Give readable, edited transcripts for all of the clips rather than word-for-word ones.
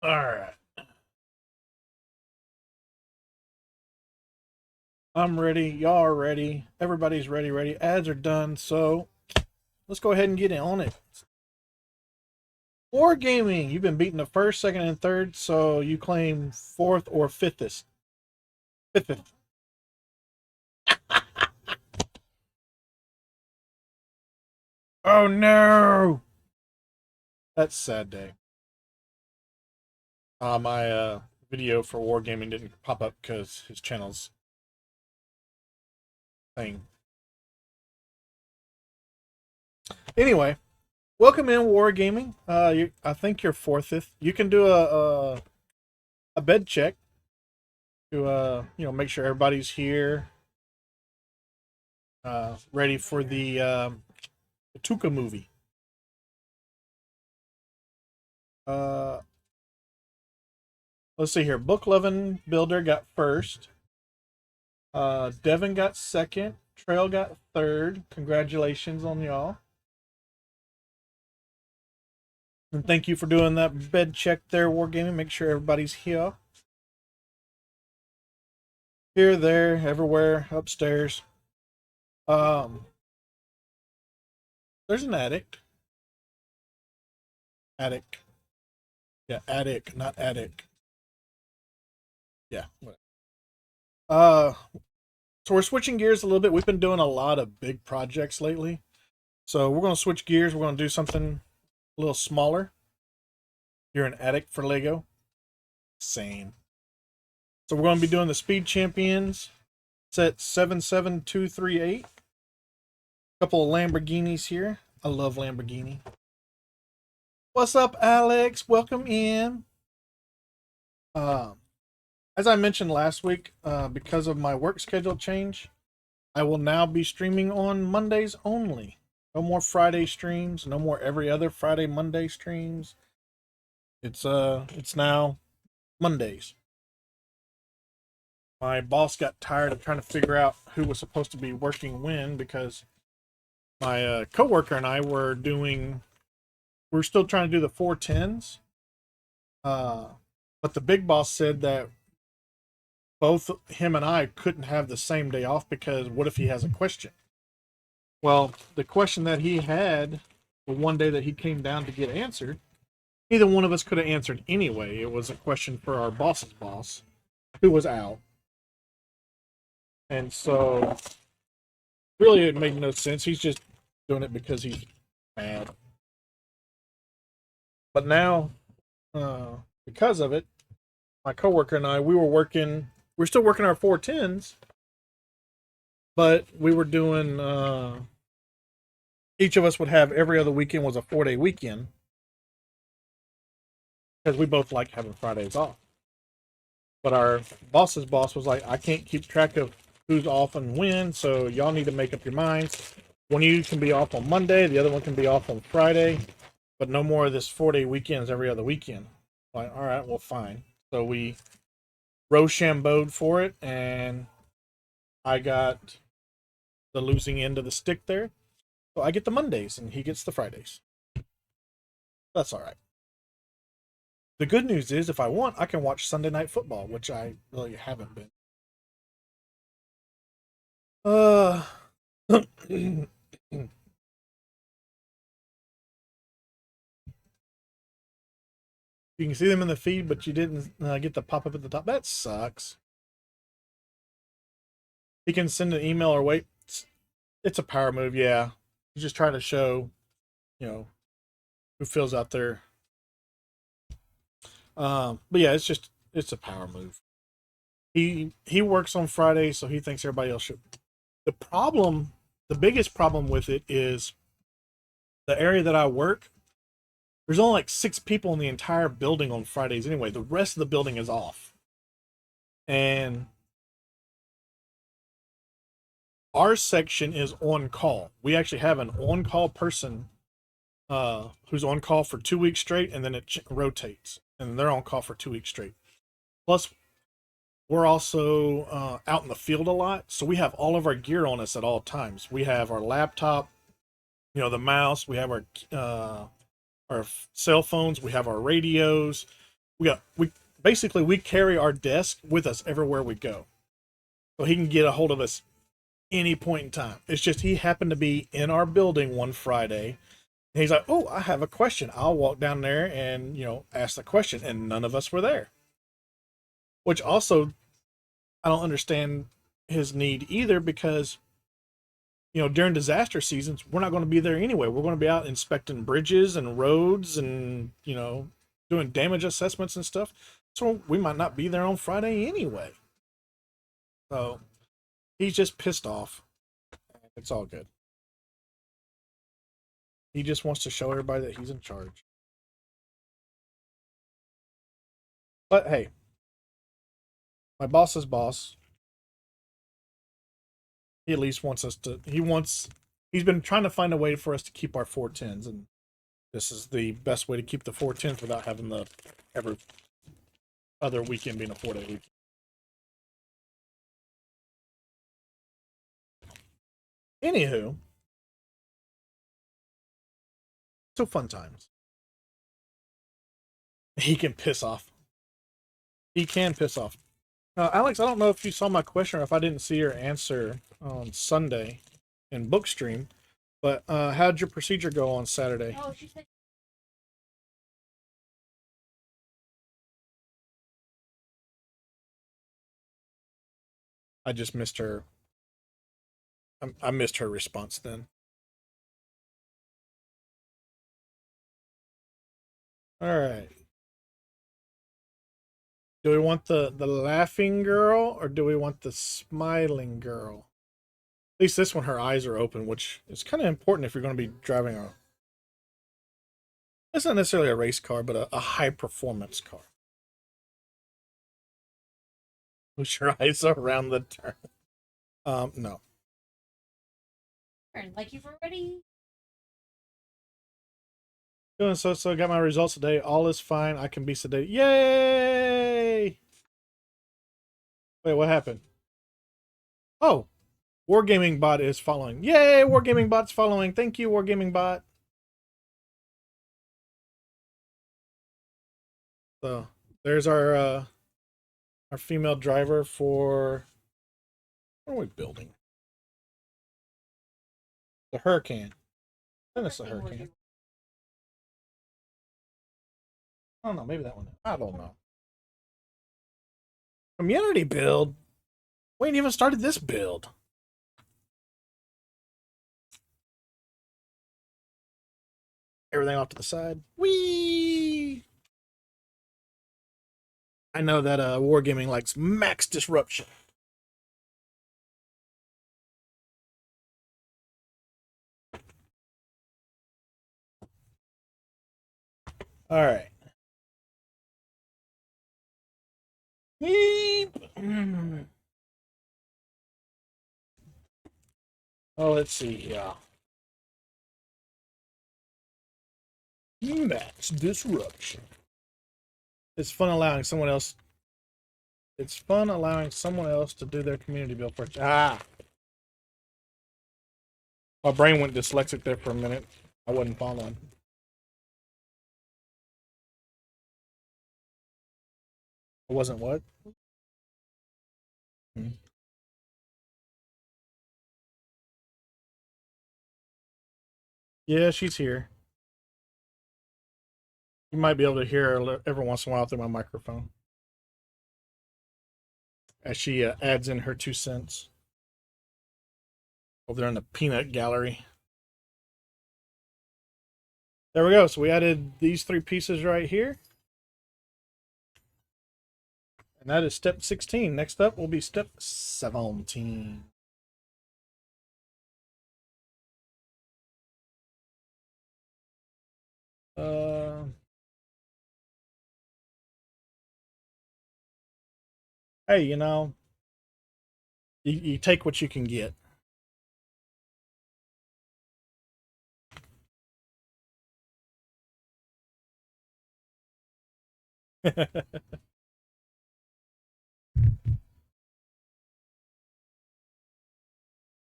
All right. I'm ready. Y'all are ready. Everybody's ready. Ads are done. So let's go ahead and get on it. Wargaming. You've been beaten the first, second, and third, so you claim fourth or fifthest. Fifth. Oh no. That's a sad day. My video for Wargaming didn't pop up because his channel's thing. Anyway, welcome in Wargaming. I think you're fourthest. You can do a bed check to make sure everybody's here, ready for the Tuca movie. Uh, let's see here. Book loving builder got first. Devin got second. Trail got third. Congratulations on y'all. And thank you for doing that bed check there, Wargaming. Make sure everybody's here. Here, there, everywhere, upstairs. Um, there's an attic. Attic. Yeah, attic, not attic. Yeah. Uh, so we're switching gears a little bit. We've been doing a lot of big projects lately. So we're going to switch gears. We're going to do something a little smaller. You're an addict for Lego? Same. So we're going to be doing the Speed Champions set 77238. Couple of Lamborghinis here. I love Lamborghini. What's up, Alex? Welcome in. As I mentioned last week, because of my work schedule change, I will now be streaming on Mondays only. No more Friday streams. No more every other Friday, Monday streams. It's now Mondays. My boss got tired of trying to figure out who was supposed to be working when, because my coworker and I we're still trying to do the 410s. But the big boss said that both him and I couldn't have the same day off because what if he has a question? Well, the question that he had, the one day that he came down to get answered, neither one of us could have answered anyway. It was a question for our boss's boss, who was out. And so, really, it made no sense. He's just doing it because he's mad. But now, because of it, my coworker and I, we're still working our 410s, but we were doing, each of us would have every other weekend was a 4-day weekend, because we both like having Fridays off. But our boss's boss was like, I can't keep track of who's off and when, so y'all need to make up your minds. One of you can be off on Monday, the other one can be off on Friday, but no more of this 4-day weekends every other weekend. Like, all right, well, fine. So we Rochambeaued for it, and I got the losing end of the stick there. So I get the Mondays, and he gets the Fridays. That's all right. The good news is, if I want, I can watch Sunday Night Football, which I really haven't been. You can see them in the feed, but you didn't get the pop up at the top. That sucks. He can send an email or wait. It's a power move, yeah. He's just trying to show, who fills out there. But yeah, it's a power move. He works on Friday, so he thinks everybody else should. The biggest problem with it is the area that I work. There's only like 6 people in the entire building on Fridays anyway. The rest of the building is off. And our section is on call. We actually have an on-call person who's on call for 2 weeks straight, and then it rotates. And they're on call for 2 weeks straight. Plus, we're also out in the field a lot, so we have all of our gear on us at all times. We have our laptop, the mouse. We have our cell phones. We have our radios. We basically we carry our desk with us everywhere we go, so he can get a hold of us any point in time. It's just he happened to be in our building one Friday. And he's like, "Oh, I have a question." I'll walk down there and ask the question, and none of us were there. Which also I don't understand his need either because during disaster seasons we're not going to be there anyway. We're going to be out inspecting bridges and roads and doing damage assessments and stuff. So we might not be there on Friday anyway. So he's just pissed off. It's all good. He just wants to show everybody that he's in charge. But hey, my boss's boss, he at least wants us to. He's been trying to find a way for us to keep our 410s, and this is the best way to keep the 410s without having the every other weekend being a 4-day weekend. Anywho, so fun times. He can piss off. He can piss off. Alex, I don't know if you saw my question or if I didn't see your answer on Sunday in Bookstream, but how'd your procedure go on Saturday? Oh, she said. I just missed her. I missed her response then. All right. Do we want the laughing girl or do we want the smiling girl? At least this one, her eyes are open, which is kind of important if you're going to be driving a. It's not necessarily a race car, but a high performance car. Push your eyes around the turn. No. Like you've already. Doing so. Got my results today. All is fine. I can be sedated. Yay! Wait, what happened? Oh, Wargaming Bot is following. Yay! Wargaming Bot's following. Thank you, Wargaming Bot. So there's our female driver for. What are we building? The Hurricane. Then it's the Hurricane. I don't know. Maybe that one. I don't know. Community build. We ain't even started this build. Everything off to the side. Whee! I know that Wargaming likes max disruption. All right. Oh, let's see here. Max disruption. It's fun allowing someone else. It's fun allowing someone else to do their community build first. Ah, my brain went dyslexic there for a minute. I wasn't following. I wasn't what? Hmm. Yeah, she's here. You might be able to hear her every once in a while through my microphone as she adds in her 2 cents over there in the peanut gallery. There we go. So we added these 3 pieces right here. And that is step 16. Next up will be step 17. Hey, you take what you can get.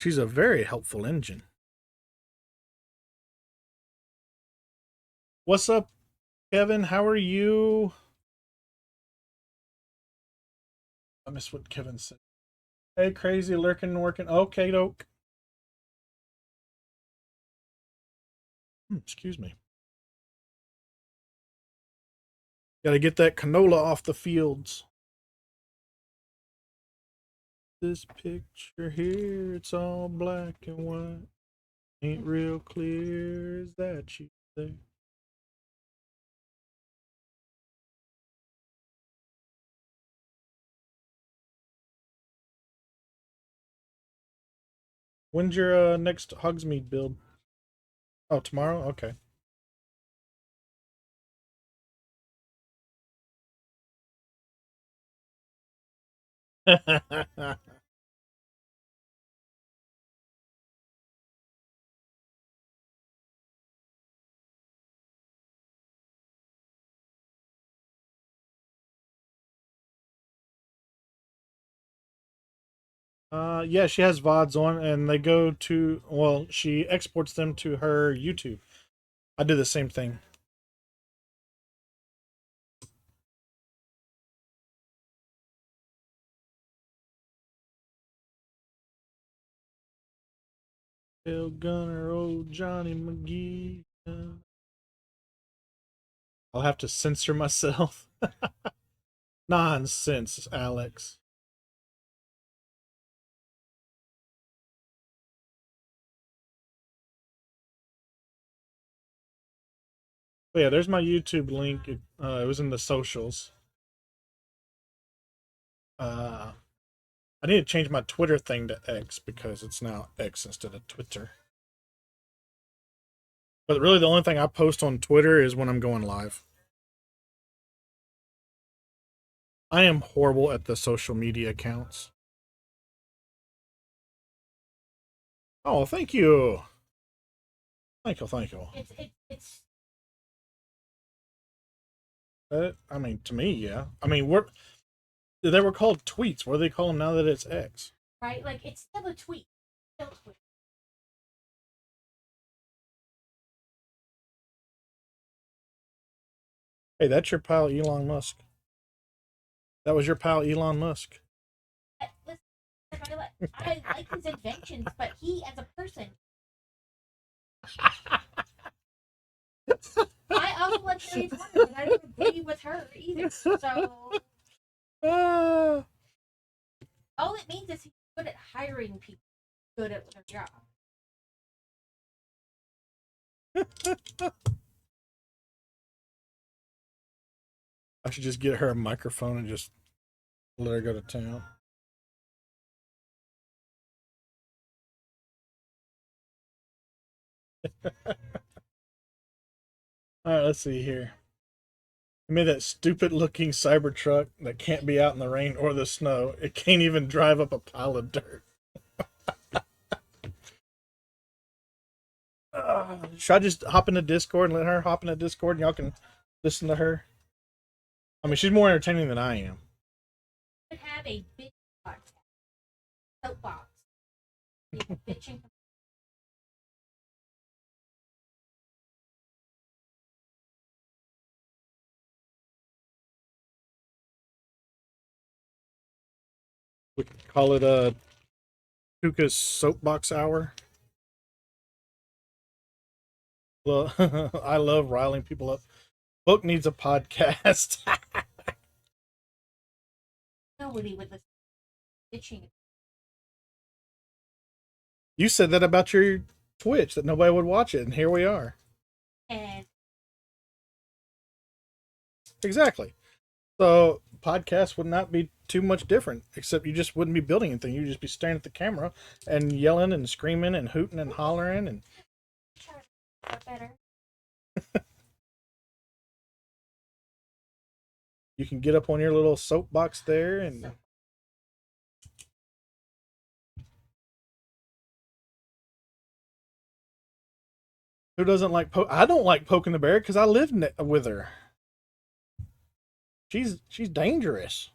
She's a very helpful engine. What's up, Kevin? How are you? I miss what Kevin said. Hey, crazy lurking, working. Okay, doke. Excuse me. Got to get that canola off the fields. This picture here, it's all black and white. Ain't real clear. Is that you there? When's your next Hogsmeade build? Oh, tomorrow? Okay. Yeah, she has VODs on, and they go to, well, she exports them to her YouTube. I do the same thing. Bill Gunner, old Johnny McGee. I'll have to censor myself. Nonsense, Alex. But yeah, there's my YouTube link. It was in the socials. Uh, I need to change my Twitter thing to X because it's now X instead of Twitter. But really, the only thing I post on Twitter is when I'm going live. I am horrible at the social media accounts. Oh, thank you. Thank you, thank you. I mean, to me, yeah. I mean, they were called tweets. What do they call them now that it's X? Right? Like, it's still a tweet. Still a tweet. Hey, that's your pal Elon Musk. That was your pal Elon Musk. Listen, I like his inventions, but he, as a person, I also like Harry Potter, but I don't agree with her either. So all it means is he's good at hiring people, good at their job. I should just get her a microphone and just let her go to town. All right, let's see here. I made that stupid looking Cybertruck that can't be out in the rain or the snow. It can't even drive up a pile of dirt. Should I just hop into Discord and let her hop into Discord and y'all can listen to her? I mean, she's more entertaining than I am. Could have a bitch podcast, soapbox, bitching. We could call it a Tuka's Soapbox Hour. Well, I love riling people up. Book needs a podcast. Nobody would listen to bitching. You said that about your Twitch that nobody would watch it, and here we are. And Exactly. So podcasts would not be too much different, except you just wouldn't be building anything. You'd just be staring at the camera and yelling and screaming and hooting and hollering and better. you can get up on your little soapbox there and who doesn't like I don't like poking the bear because I live with her. She's dangerous.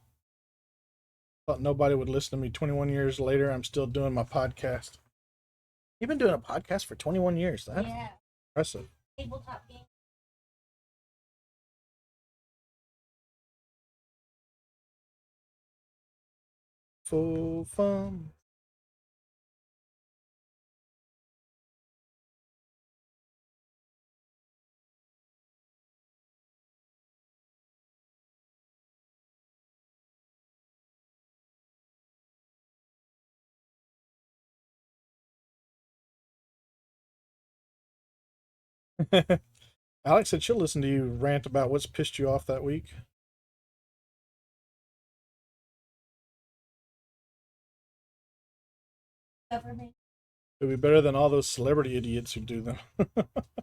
Thought nobody would listen to me 21 years later. I'm still doing my podcast. You've been doing a podcast for 21 years. That's impressive. Tabletop game. full fun. Alex said she'll listen to you rant about what's pissed you off that week. Government It'll be better than all those celebrity idiots who do them.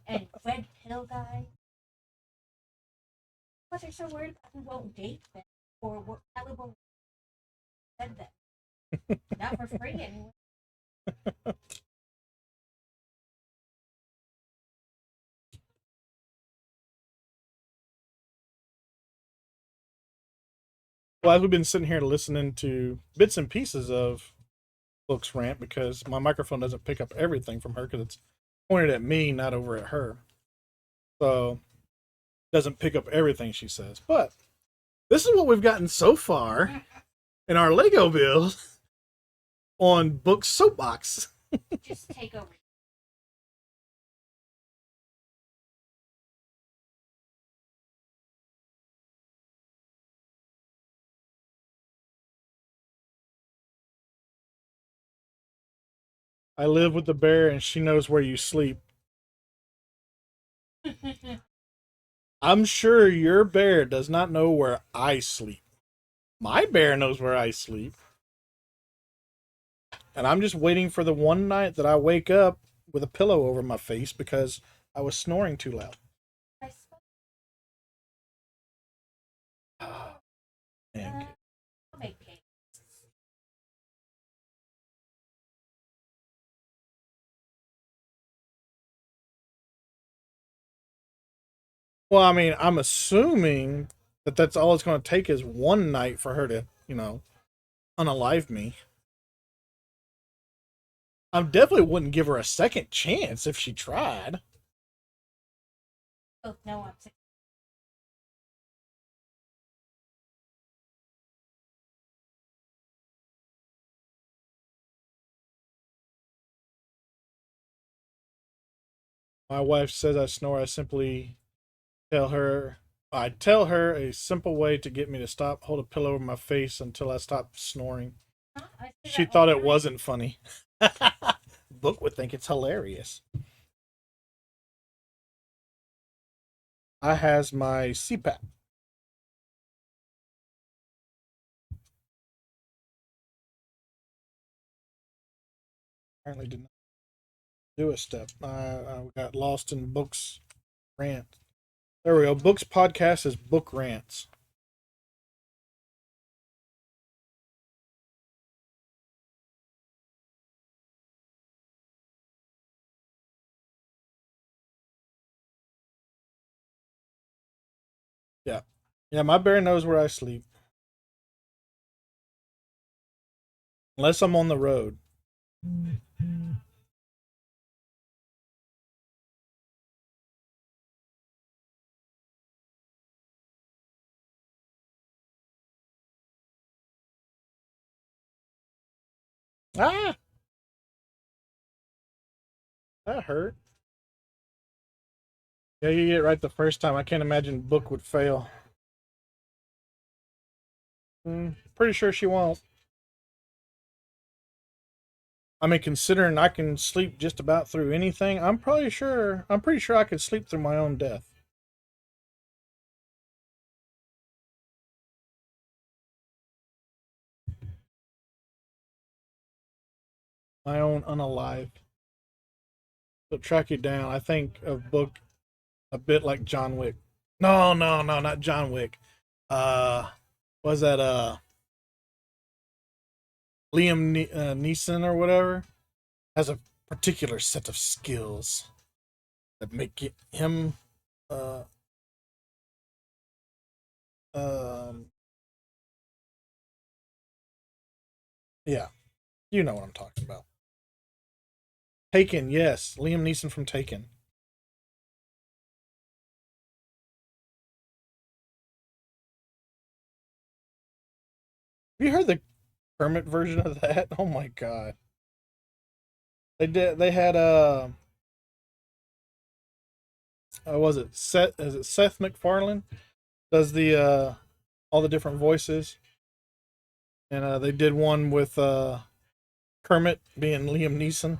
and red pill guy. But they're so worried about who won't date them or what caliber said that. Not for free anyway. Well, as we've been sitting here listening to bits and pieces of Book's rant, because my microphone doesn't pick up everything from her because it's pointed at me, not over at her. So it doesn't pick up everything she says. But this is what we've gotten so far in our Lego build on Book's soapbox. Just take over. I live with the bear and she knows where you sleep. I'm sure your bear does not know where I sleep. My bear knows where I sleep. And I'm just waiting for the one night that I wake up with a pillow over my face because I was snoring too loud. Man. I'll make cake. Well, I mean, I'm assuming that that's all it's going to take is one night for her to, unalive me. I definitely wouldn't give her a second chance if she tried. Both know I'm sick. My wife says I snore. I tell her a simple way to get me to stop, hold a pillow over my face until I stop snoring. Huh? I say She that thought all it the time. wasn't funny. Book would think it's hilarious. I has my CPAP. Apparently did not do a step. I got lost in Book's rant. There we go. Book's podcast is Book Rants. Yeah. Yeah, my bear knows where I sleep. Unless I'm on the road. Ah! That hurt. Yeah, you get it right the first time. I can't imagine Book would fail. Pretty sure she won't. I mean, considering I can sleep just about through anything, I'm pretty sure I could sleep through my own death. My own unalive. So track you down. I think of Book a bit like John Wick. No, no, no, not John Wick. Uh, was that Liam Neeson or whatever? Has a particular set of skills that make him uh um yeah, you know what I'm talking about. Taken, yes, Liam Neeson from Taken. Have you heard Kermit version of that. Oh my god. They did. They had was it Seth? Is it Seth MacFarlane? Does the all the different voices, and they did one with Kermit being Liam Neeson.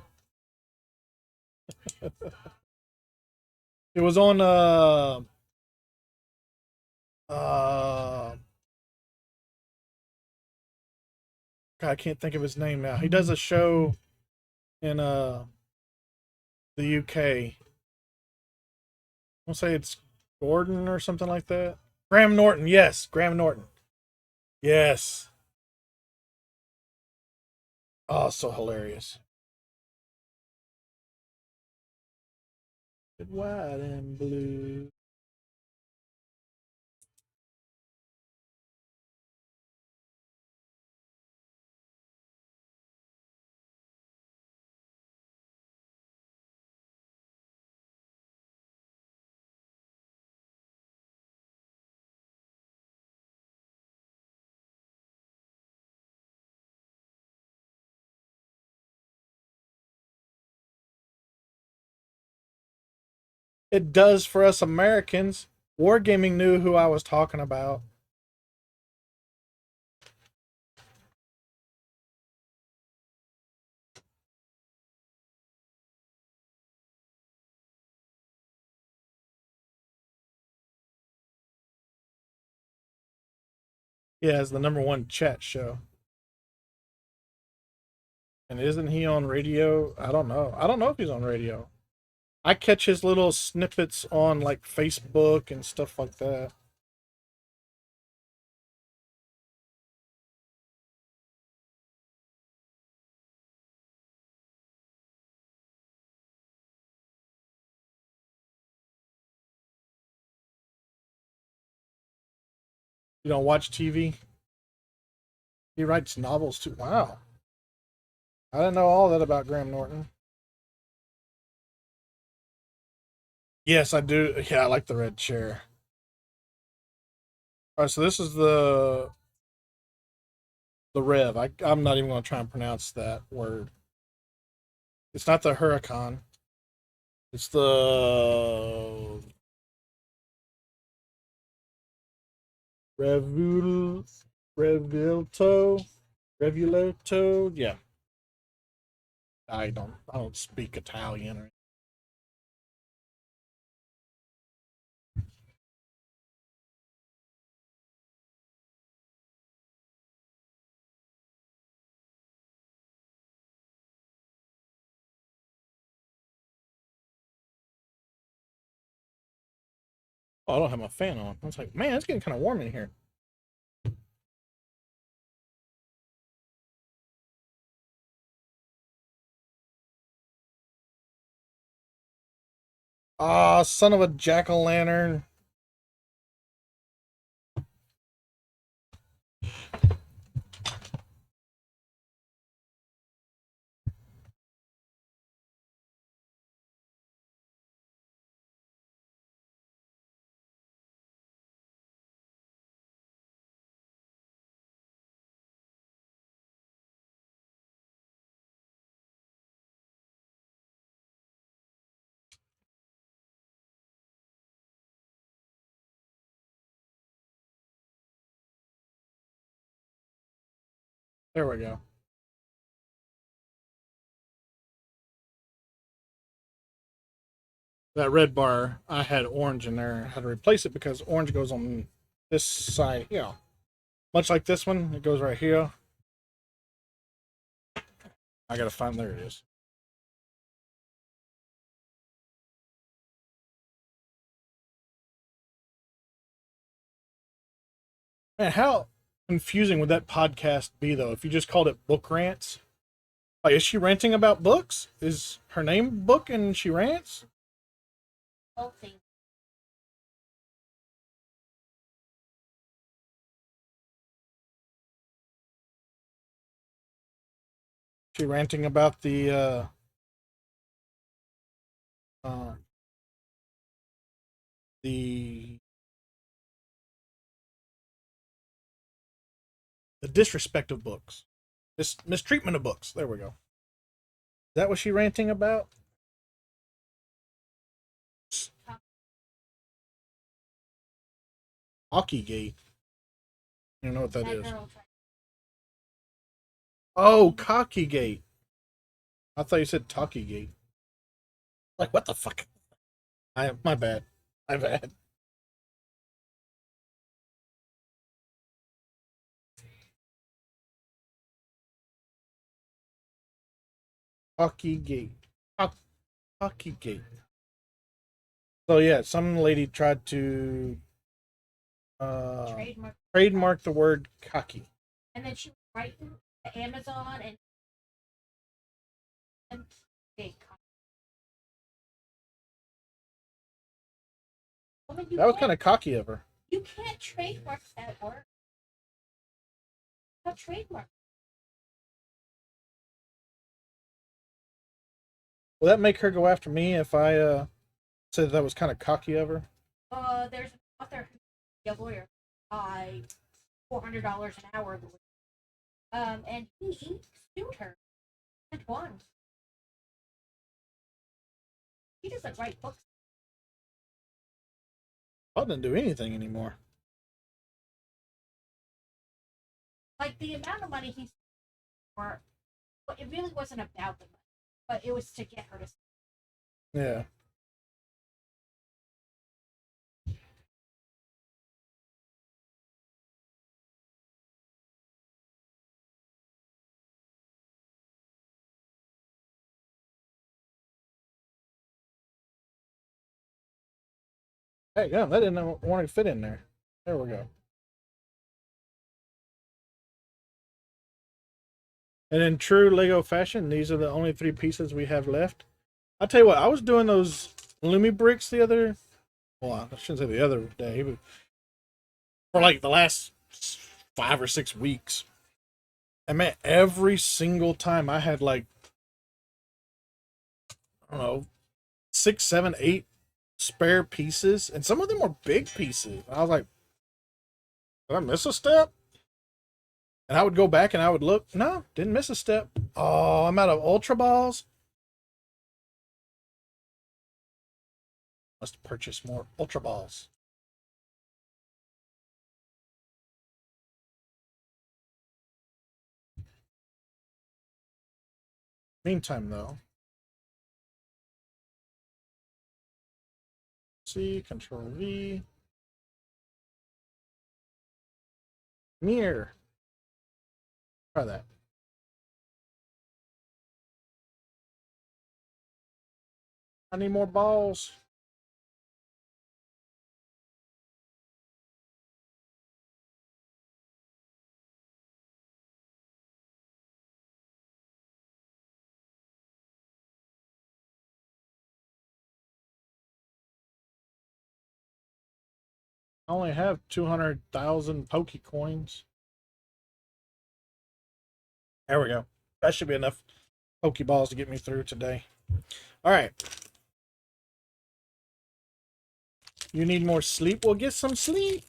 It was on uh God, I can't think of his name now. He does a show in the UK. I'll say it's Gordon or something like that. Graham Norton, yes, Graham Norton. Yes. Oh, so hilarious. White and blue. It does for us Americans. Wargaming knew who I was talking about. Yeah, it's the number one chat show. And isn't he on radio? I don't know. I don't know if he's on radio. I catch his little snippets on like Facebook and stuff like that. You don't watch TV? He writes novels too. Wow. I didn't know all that about Graham Norton. Yes, I do. Yeah, I like the red chair. All right, so this is the Rev. I'm not even going to try and pronounce that word. It's not the Huracan. It's the Revul Revuelto. Revuelto. Yeah. I don't speak Italian or oh, I don't have my fan on. I was like, man, it's getting kind of warm in here. Ah, son of a jack o' lantern. There we go. That red bar, I had orange in there. I had to replace it because orange goes on this side here. Much like this one, it goes right here. I gotta find, there it is. Man, how confusing would that podcast be though if you just called it Book Rants? Like, is she ranting about books? Is her name Book and she rants? Whole thing. She ranting about uh the the disrespect of books. mistreatment of books. There we go. Is that what she ranting about? Hockey Gate. You know what that is? Oh, Cocky Gate. I thought you said Talkie Gate. Like what the fuck? My bad. My bad. Hockey Gate. Hockey Gate. So yeah, some lady tried to trademark the word cocky. And then she was writing to Amazon and big. Woman, That was kind of cocky of her. You can't trademark that word. Not trademark. Will that make her go after me if I said that was kind of cocky of her? There's an author who's a lawyer by $400 an hour. And he sued her and won. He doesn't write books. I didn't do anything anymore. Like the amount of money he's for, but it really wasn't about the money, but it was to get her to. Yeah. Hey, yeah, that didn't want to fit in there. There we go. And in true Lego fashion, these are the only three pieces we have left. I'll tell you what, I was doing those Lumi bricks well, I shouldn't say the other day, but for like the last 5 or 6 weeks. And man, every single time I had like, I don't know, 6, 7, 8 spare pieces. And some of them were big pieces. I was like, did I miss a step? And I would go back and I would look. No, didn't miss a step. Oh, I'm out of Ultra Balls. Must purchase more Ultra Balls. Meantime, though, C, Control V. Mirror. Try that. I need more balls. I only have 200,000 Poke coins. There we go. That should be enough Pokeballs to get me through today. All right. You need more sleep? Well, get some sleep.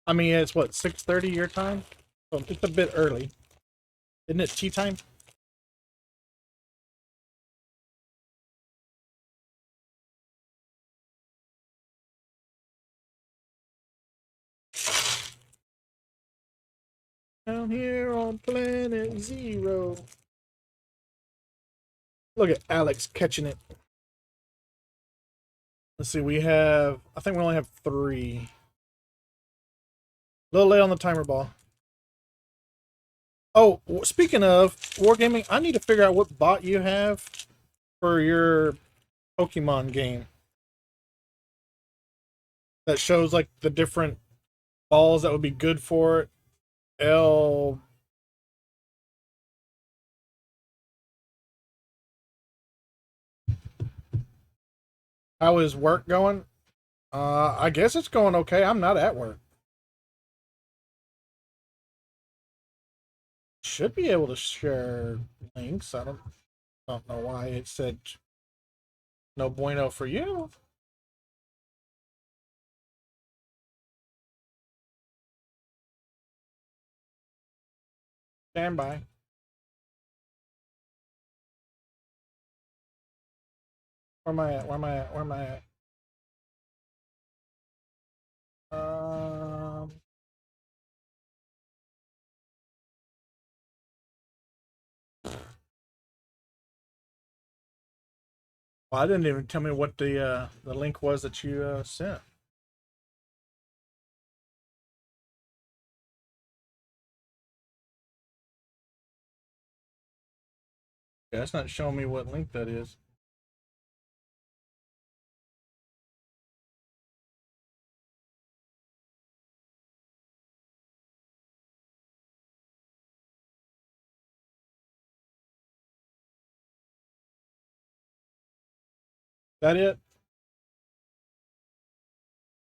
I mean, it's what, 6:30 your time? So it's a bit early. Isn't it tea time? Down here on planet Zero. Look at Alex catching it. Let's see, I think we only have 3. A little late on the timer ball. Oh, speaking of Wargaming, I need to figure out what bot you have for your Pokemon game. That shows like the different balls that would be good for it. How is work going? I guess it's going okay. I'm not at work. Should be able to share links. I don't know why it said no bueno for you. Stand by. Where am I at? Where am I at? Where am I at? Um, well, I didn't even tell me what the link was that you sent. Yeah, that's not showing me what link that is. That it?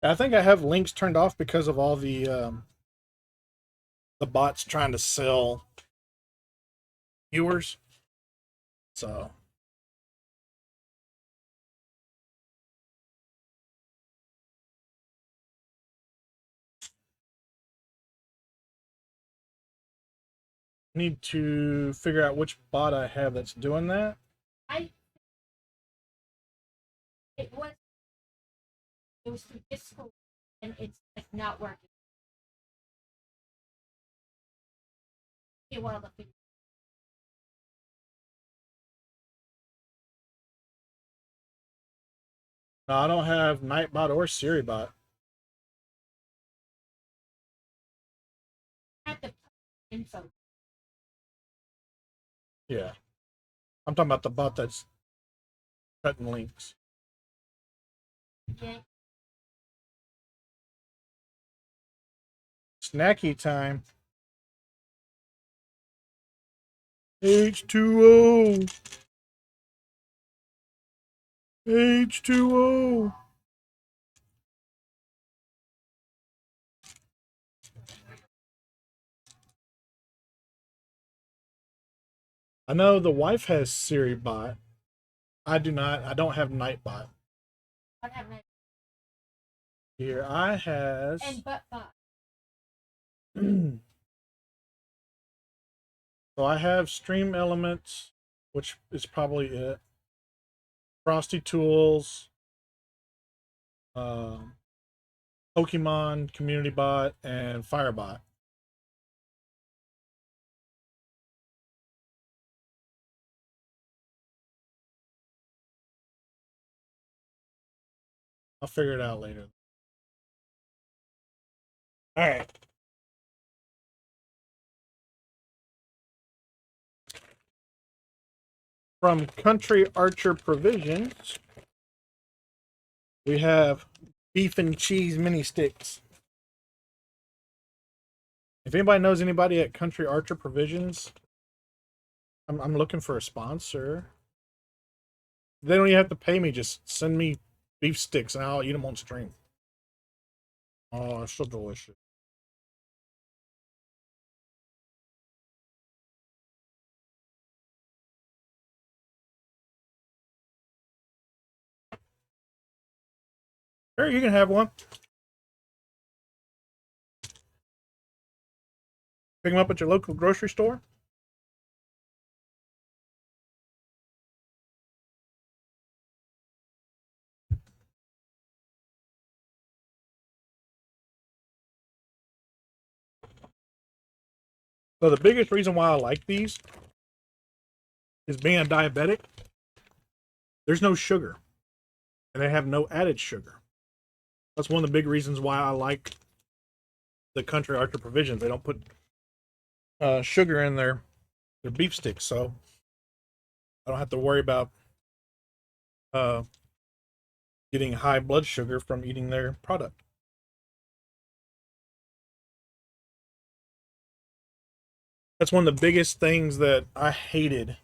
I think I have links turned off because of all the bots trying to sell viewers. So need to figure out which bot I have that's doing that. I it was through Discord and it's like not working. Well, the No, I don't have Nightbot or SiriBot. had the info. Yeah, I'm talking about the bot that's cutting links. Yeah. Snacky time. H2O. H2O. I know the wife has SiriBot. I do not. I don't have Nightbot. I have my Here I has. and but So I have Stream Elements, which is probably it. Frosty Tools, Pokemon Community Bot, and Firebot. I'll figure it out later. All right. From Country Archer Provisions, we have beef and cheese mini sticks. If anybody knows anybody at Country Archer Provisions, I'm looking for a sponsor. They don't even have to pay me. Just send me beef sticks and I'll eat them on stream. Oh, it's so delicious. Here, you can have one. Pick them up at your local grocery store. So the biggest reason why I like these is being a diabetic. There's no sugar, and they have no added sugar. That's one of the big reasons why I like the Country Archer Provisions. They don't put sugar in their beef sticks, so I don't have to worry about uh, getting high blood sugar from eating their product. That's one of the biggest things that I hated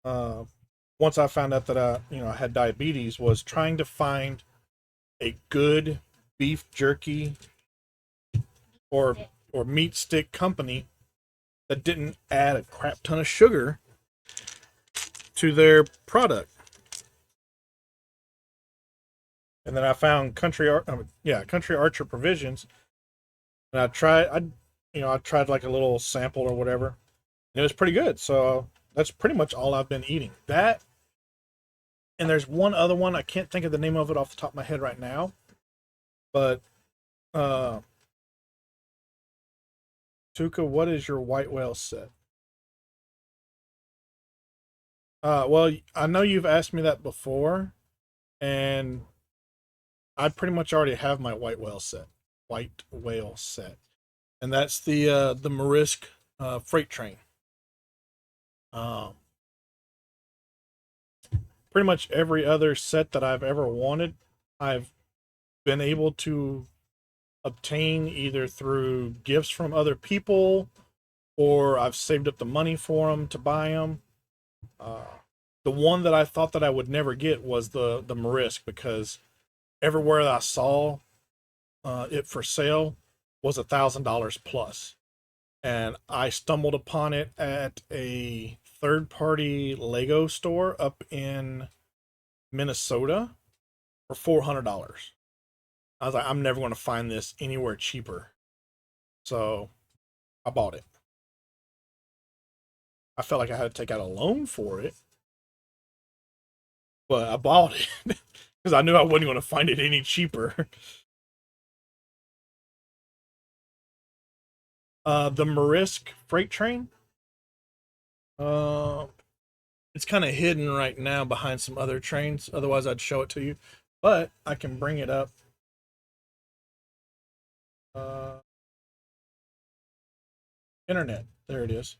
once I found out that I had diabetes, was trying to find a good beef jerky or meat stick company that didn't add a crap ton of sugar to their product. And then I found Country Archer Provisions, and I tried. I tried like a little sample or whatever, and it was pretty good. So that's pretty much all I've been eating. That, and there's one other one. I can't think of the name of it off the top of my head right now, but uh, Tuka, what is your white whale set? Well, I know you've asked me that before, and I pretty much already have my white whale set. White whale set, and that's the Marisk freight train. Um, Pretty much every other set that I've ever wanted, I've been able to obtain either through gifts from other people or I've saved up the money for them to buy them. Uh, the one that I thought that I would never get was the Marisk because everywhere that I saw it for sale was $1,000 plus, and I stumbled upon it at a third party Lego store up in Minnesota for $400. I was like, I'm never going to find this anywhere cheaper, so I bought it. I felt like I had to take out a loan for it, but I bought it because I knew I wasn't going to find it any cheaper. The Marisk freight train. Uh, it's kind of hidden right now behind some other trains. Otherwise, I'd show it to you, but I can bring it up. Uh, Internet. There it is.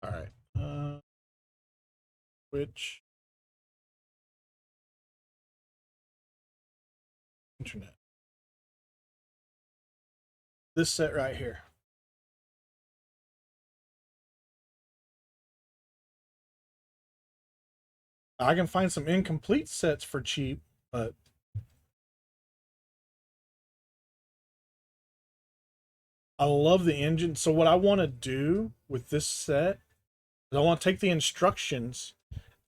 All right. Which internet? This set right here. I can find some incomplete sets for cheap, but I love the engine. So what I want to do with this set is I want to take the instructions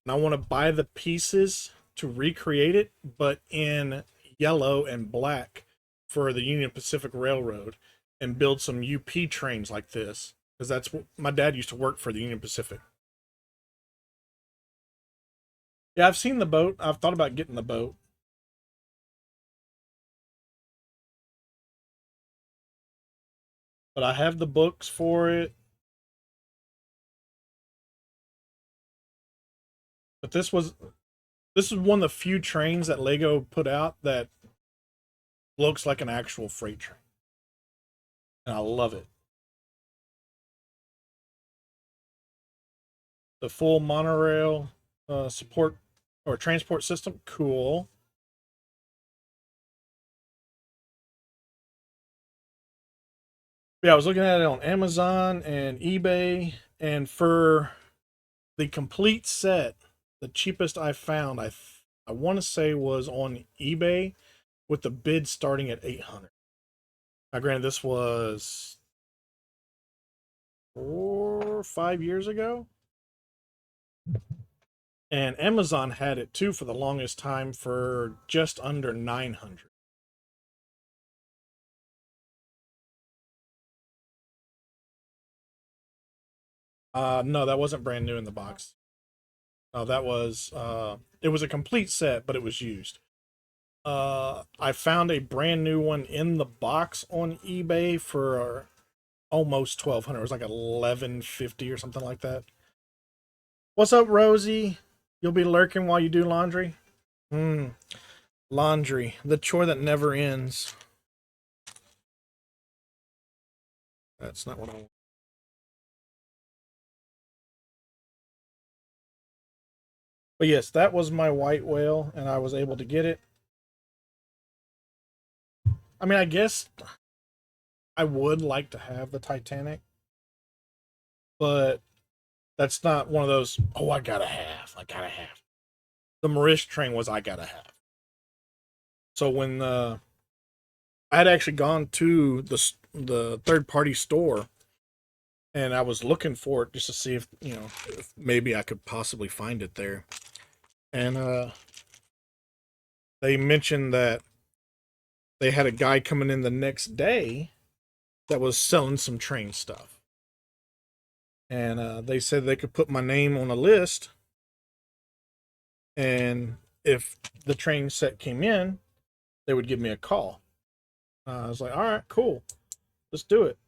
and I want to buy the pieces to recreate it, but in yellow and black for the Union Pacific Railroad and build some UP trains like this because that's what my dad used to work for the Union Pacific. Yeah, I've seen the boat. I've thought about getting the boat, but I have the books for it. But this is one of the few trains that Lego put out that looks like an actual freight train, and I love it. The full monorail support or transport system, cool. Yeah, I was looking at it on Amazon and eBay, and for the complete set, the cheapest I found, I want to say was on eBay with the bid starting at 800. Now, granted, this was 4 or 5 years ago, and Amazon had it too for the longest time for just under 900. No, that wasn't brand new in the box. No, that was it was a complete set, but it was used. I found a brand new one in the box on eBay for almost 1,200. It was like 1,150 or something like that. What's up, Rosie? You'll be lurking while you do laundry. Hmm. Laundry, the chore that never ends. That's not what I want. But yes, that was my white whale, and I was able to get it. I mean, I guess I would like to have the Titanic, but that's not one of those, oh, I gotta have. I gotta have. The Marish train was I gotta have. So when I had actually gone to the third party store and I was looking for it just to see if, if maybe I could possibly find it there. And they mentioned that they had a guy coming in the next day that was selling some train stuff. And they said they could put my name on a list, and if the train set came in, they would give me a call. I was like, all right, cool, let's do it.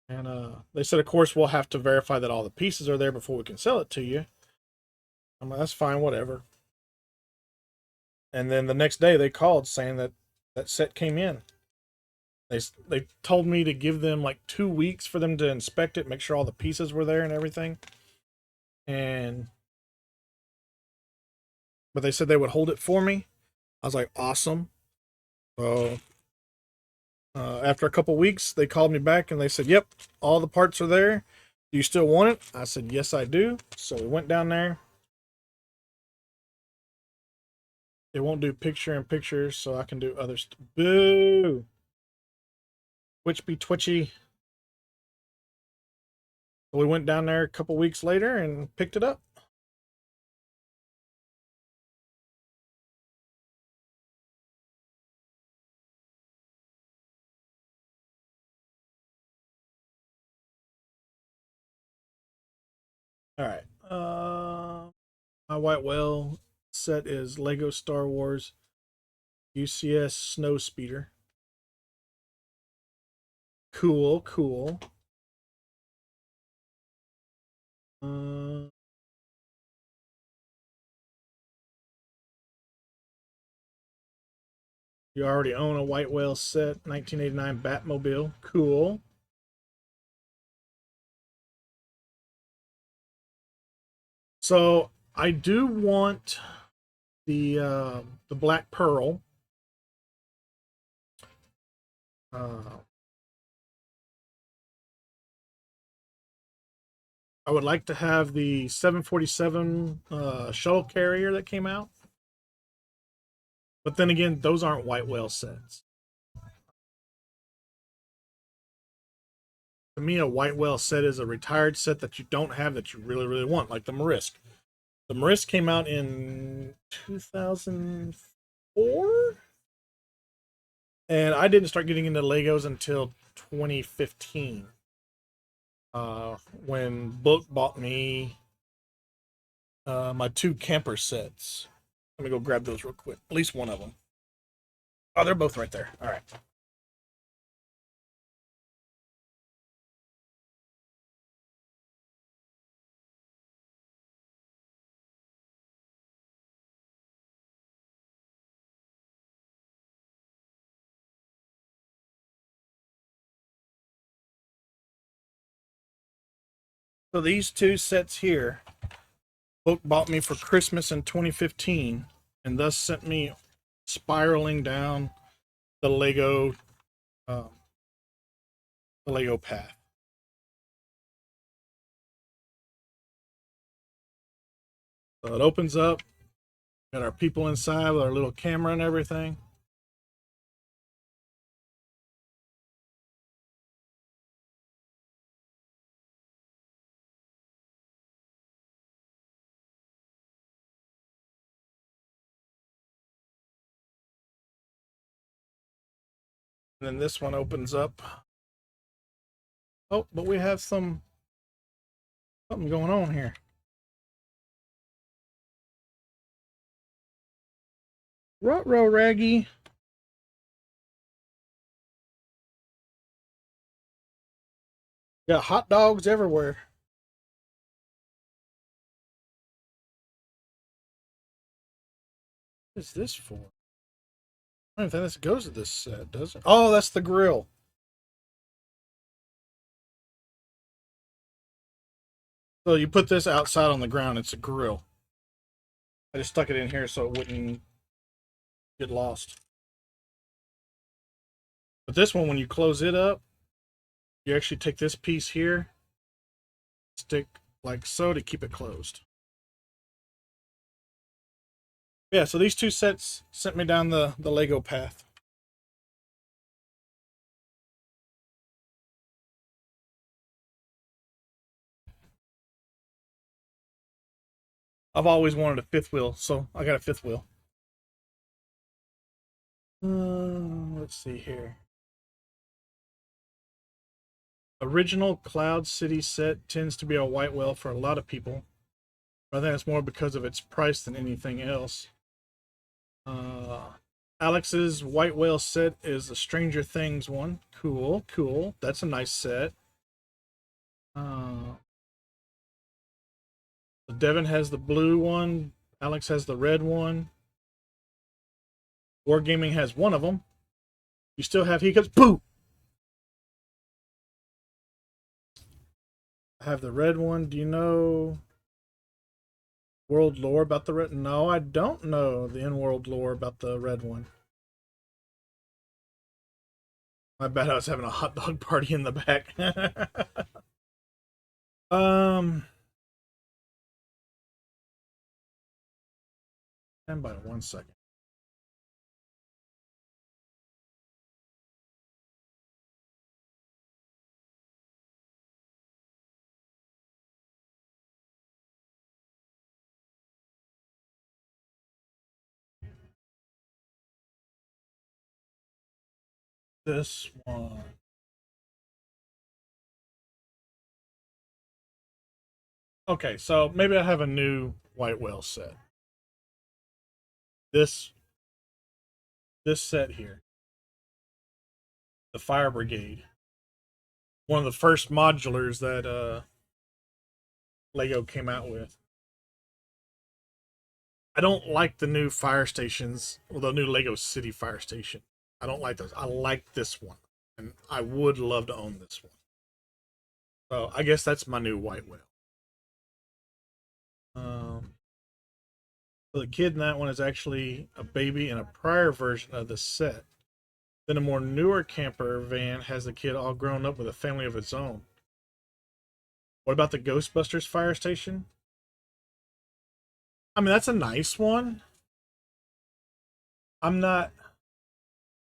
And they said, of course, we'll have to verify that all the pieces are there before we can sell it to you. I'm like, that's fine, whatever. And then the next day they called saying that that set came in. They told me to give them like 2 weeks for them to inspect it, make sure all the pieces were there and everything. And but they said they would hold it for me. I was like, awesome. So after a couple weeks, they called me back and they said, yep, all the parts are there. Do you still want it? I said, yes, I do. So we went down there. It won't do picture in picture, so I can do other stuff. Boo! Twitch be twitchy. So we went down there a couple weeks later and picked it up. All right. My white whale set is Lego Star Wars UCS Snow Speeder. Cool, cool. Uh, you already own a white whale set, 1989 Batmobile. Cool. So I do want the Black Pearl. Uh, I would like to have the 747 shuttle carrier that came out. But then again, those aren't white whale sets. To me, a white whale set is a retired set that you don't have that you really, really want, like the Marisk. The Marisk came out in 2004? And I didn't start getting into Legos until 2015. When Book bought me my two camper sets. Let me go grab those real quick. At least one of them. Oh, they're both right there. All right. So these two sets here, Book bought me for Christmas in 2015, and thus sent me spiraling down the um, Lego path. So it opens up, got our people inside with our little camera and everything. And then this one opens up. Oh, but we have something going on here. Ruh-roh, Raggy. Got hot dogs everywhere. What is this for? I don't think this goes to this set, does it? Oh, that's the grill. So you put this outside on the ground, it's a grill. I just stuck it in here so it wouldn't get lost. But this one, when you close it up, you actually take this piece here, stick like so to keep it closed. Yeah, so these two sets sent me down the Lego path. I've always wanted a fifth wheel, so I got a fifth wheel. Let's see here. Original Cloud City set tends to be a white whale for a lot of people. I think it's more because of its price than anything else. Alex's white whale set is the Stranger Things one. Cool, cool. That's a nice set. Devin has the blue one. Alex has the red one. Wargaming has one of them. You still have hiccups. Boo! I have the red one. Do you know world lore about the red? No, I don't know the in-world lore about the red one. I bet I was having a hot dog party in the back. Stand by 1 second. This one. Okay, so maybe I have a new white whale set. This set here, the Fire Brigade, one of the first modulars that Lego came out with. I don't like the new fire stations, or the new Lego City fire station. I don't like those. I like this one, and I would love to own this one. So I guess that's my new white whale. So the kid in that one is actually a baby in a prior version of the set. Then a more newer camper van has the kid all grown up with a family of its own. What about the Ghostbusters fire station? I mean, that's a nice one. I'm not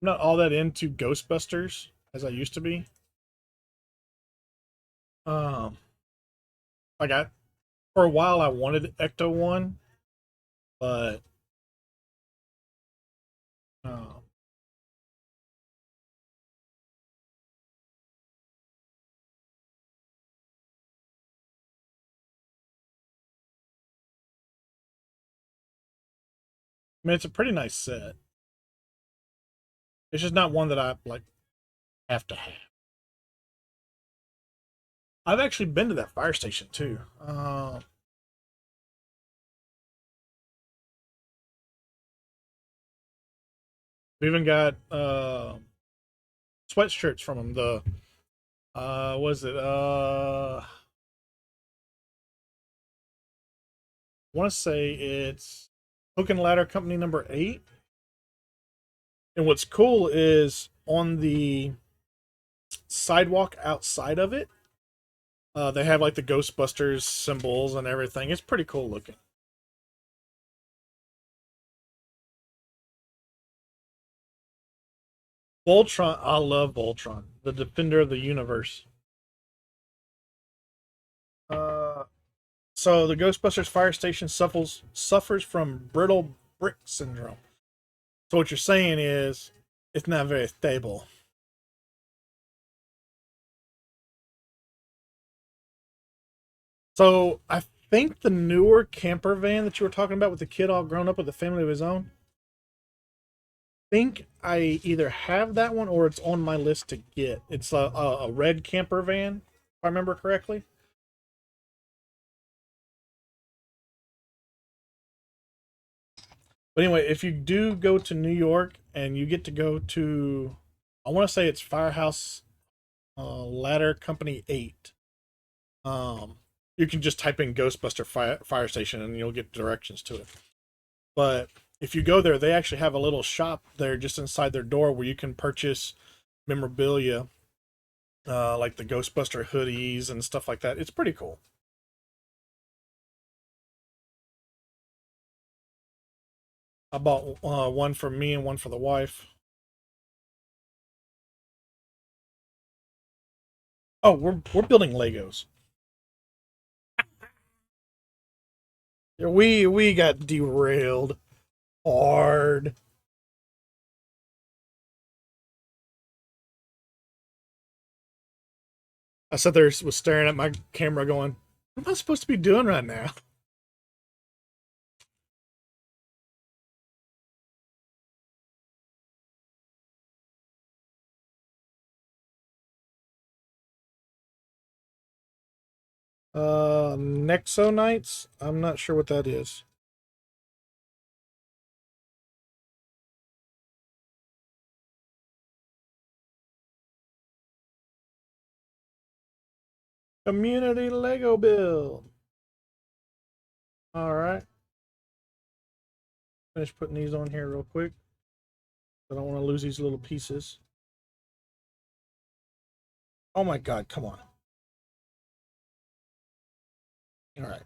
all that into Ghostbusters as I used to be. Um, like I for a while I wanted Ecto one, but uh, I mean it's a pretty nice set. It's just not one that I like have to have. I've actually been to that fire station too. We even got sweatshirts from them. The was it I want to say it's Hook and Ladder Company number 8. And what's cool is on the sidewalk outside of it, they have like the Ghostbusters symbols and everything. It's pretty cool looking. Voltron, I love Voltron, the defender of the universe. Uh, so the Ghostbusters fire station suffers from brittle brick syndrome. So what you're saying is it's not very stable. So I think the newer camper van that you were talking about with the kid all grown up with a family of his own, think I either have that one or it's on my list to get. It's a red camper van, if I remember correctly. But anyway, if you do go to New York and you get to go to, I want to say it's Firehouse Ladder Company 8. You can just type in Ghostbuster fire Station and you'll get directions to it. But if you go there, they actually have a little shop there just inside their door where you can purchase memorabilia, like the Ghostbuster hoodies and stuff like that. It's pretty cool. I bought one for me and one for the wife. Oh, we're building Legos. Yeah, we got derailed hard. I sat there was staring at my camera going, what am I supposed to be doing right now? Nexo Knights? I'm not sure what that is. Community Lego build. All right. Finish putting these on here real quick. I don't want to lose these little pieces. Oh my God, come on. All right.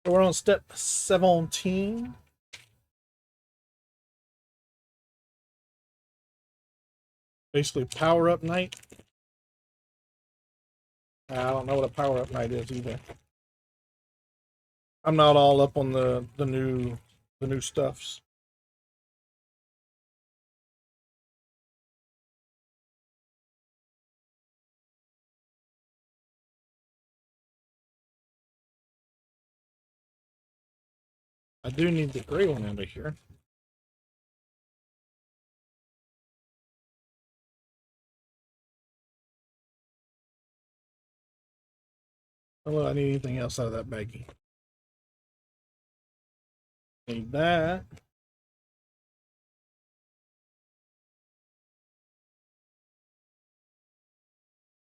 So we're on step 17. Basically, power up night. I don't know what a power up night is either. I'm not all up on the new stuffs. I do need the gray one out of here. I don't know if I need anything else out of that baggie. Need that.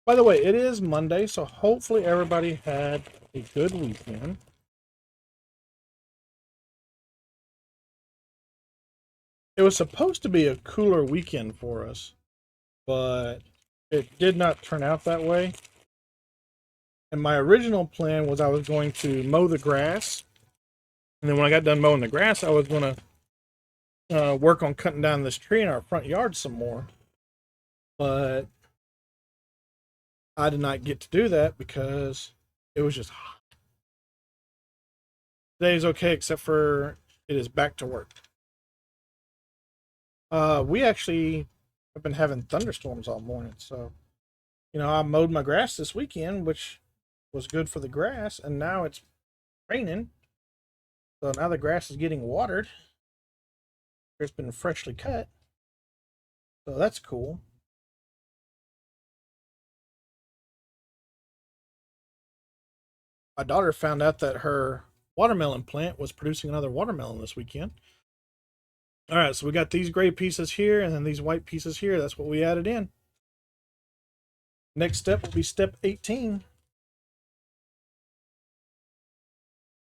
By the way, it is Monday, so hopefully everybody had a good weekend. It was supposed to be a cooler weekend for us, but it did not turn out that way. And my original plan was I was going to mow the grass. And then when I got done mowing the grass, I was going to work on cutting down this tree in our front yard some more. But I did not get to do that because it was just hot. Today is okay, except for it is back to work. We actually have been having thunderstorms all morning. So, I mowed my grass this weekend, which was good for the grass. And now it's raining. So now the grass is getting watered. It's been freshly cut. So that's cool. My daughter found out that her watermelon plant was producing another watermelon this weekend. All right, so we got these gray pieces here and then these white pieces here. That's what we added in. Next step will be step 18.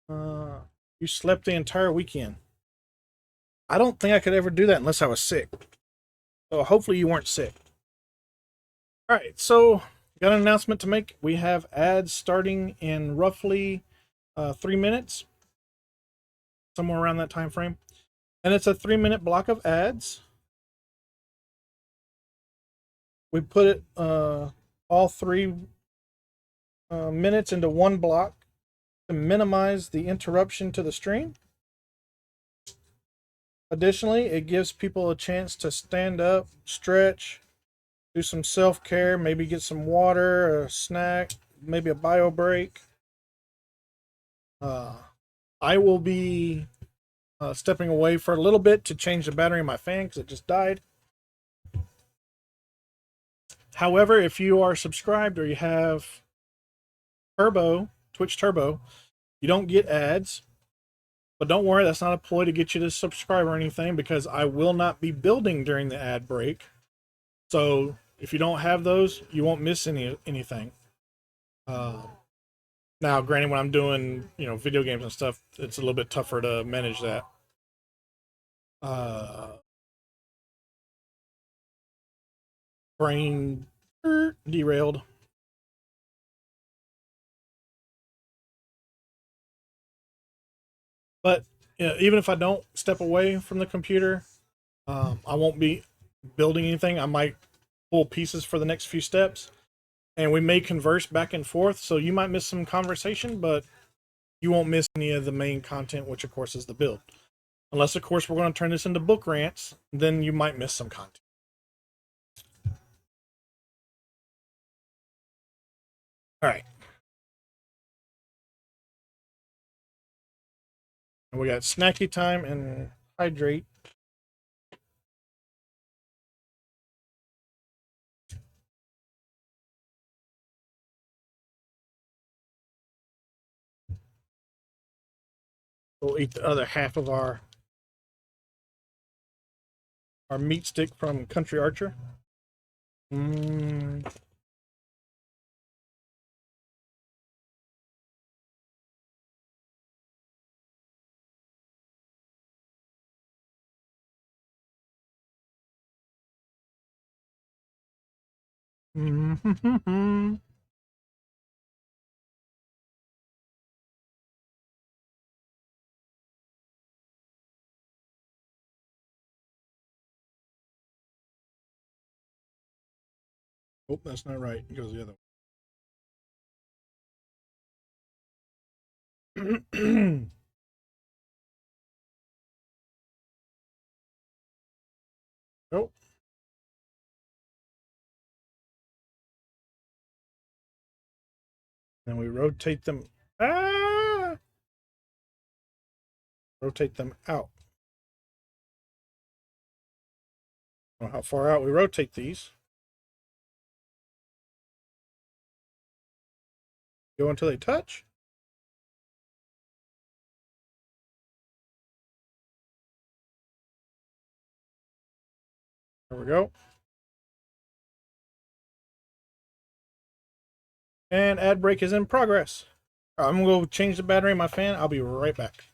You slept the entire weekend. I don't think I could ever do that unless I was sick. So hopefully you weren't sick. All right, so got an announcement to make. We have ads starting in roughly 3 minutes, somewhere around that time frame. And it's a 3-minute block of ads. We put it all 3 minutes into one block to minimize the interruption to the stream. Additionally, it gives people a chance to stand up, stretch, do some self-care, maybe get some water, a snack, maybe a bio break. I will be stepping away for a little bit to change the battery in my fan because it just died. However, if you are subscribed or you have Twitch Turbo, you don't get ads. But don't worry, that's not a ploy to get you to subscribe or anything because I will not be building during the ad break. So if you don't have those, you won't miss anything. Uh, Now, granted, when I'm doing video games and stuff, it's a little bit tougher to manage that. Uh, Brain derailed. But even if I don't step away from the computer, I won't be building anything. I might pull pieces for the next few steps, and we may converse back and forth. So you might miss some conversation, but you won't miss any of the main content, which of course is the build. Unless, of course, we're going to turn this into book rants, then you might miss some content. All right. And we got snacky time and hydrate. We'll eat the other half of our meat stick from Country Archer. Mm. Mm-hmm. Oh, that's not right. It goes the other way. Oh, then we rotate them. Ah! Rotate them out. Well, how far out we rotate these. Go until they touch. There we go. And ad break is in progress. I'm going to go change the battery in my fan. I'll be right back.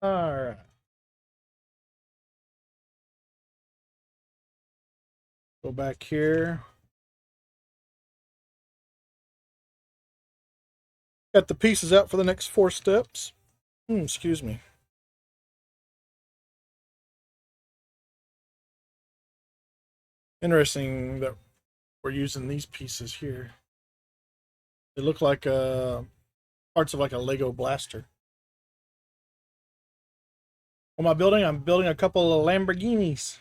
right. Go back here. Got the pieces out for the next 4 steps. Excuse me. Interesting that we're using these pieces here. They look like parts of like a Lego blaster. What am I building? I'm building a couple of Lamborghinis.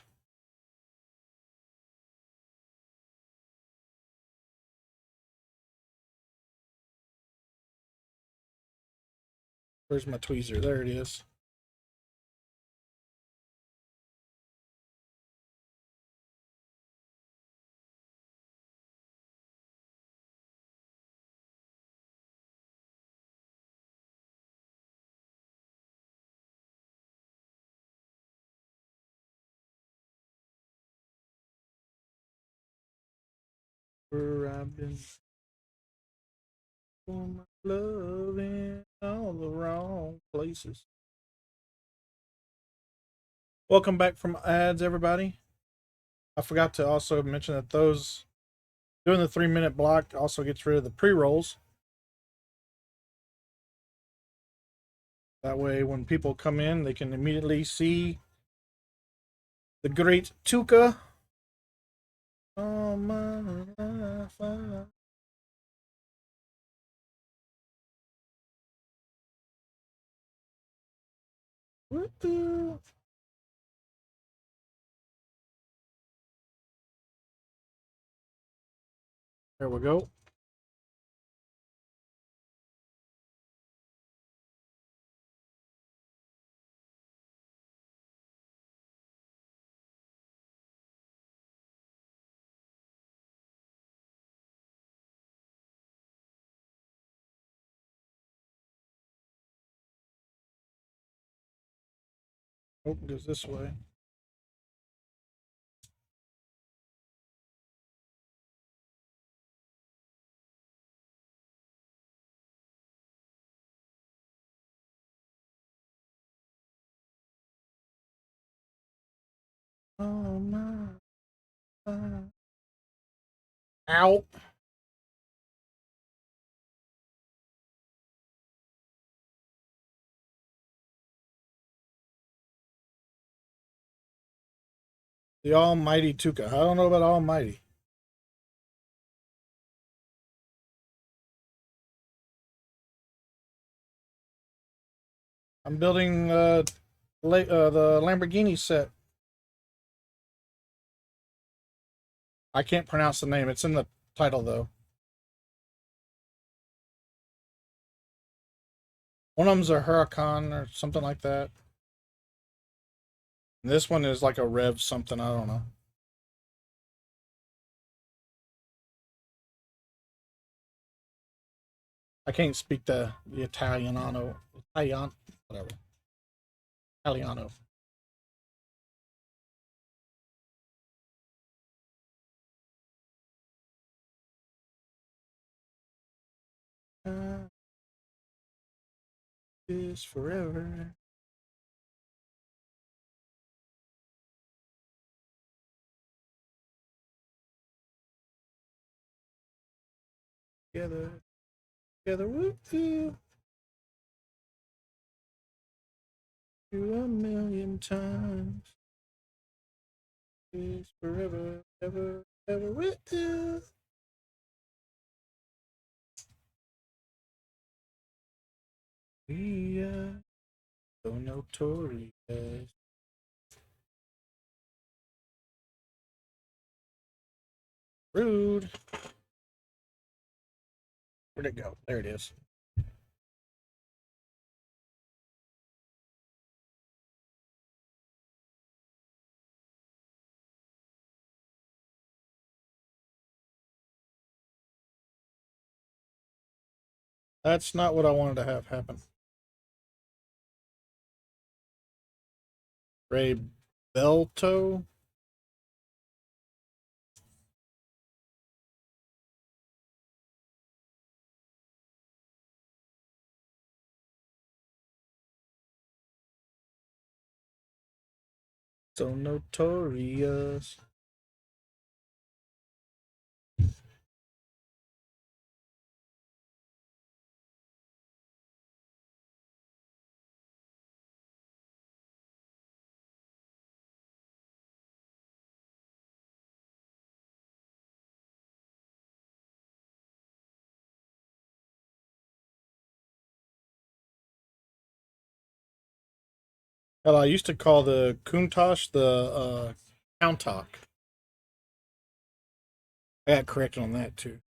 Where's my tweezer? There it is. Where I've been for my love in all the wrong places. Welcome back from ads, everybody. I forgot to also mention that those doing the 3-minute block also gets rid of the pre-rolls. That way, when people come in, they can immediately see the great Tuca. Oh my life. Woo-hoo. There we go. Oh, it goes this way. Oh my life. Ow. The almighty Tuca. I don't know about almighty. I'm building the Lamborghini set. I can't pronounce the name. It's in the title though. One of them's a Huracan or something like that. And this one is like a Rev something. I don't know. I can't speak the Italiano. Italian, whatever. Italiano. Is forever. Together, together with you. You a million times. Is forever, ever, ever with you. We are so notorious. Rude. Where'd it go? There it is. That's not what I wanted to have happen. Revuelto. So notorious. Hell, I used to call the Countach the Countach. I got corrected on that too.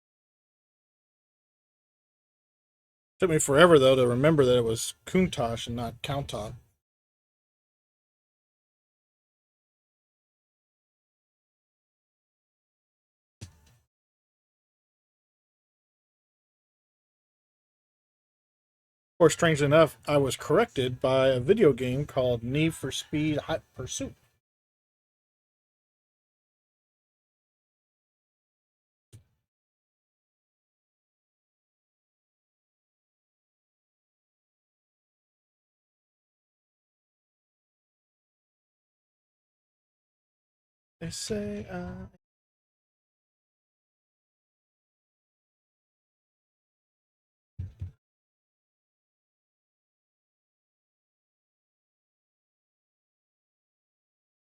Took me forever though to remember that it was Countach and not Countach. Or strangely enough, I was corrected by a video game called Need for Speed Hot Pursuit. They say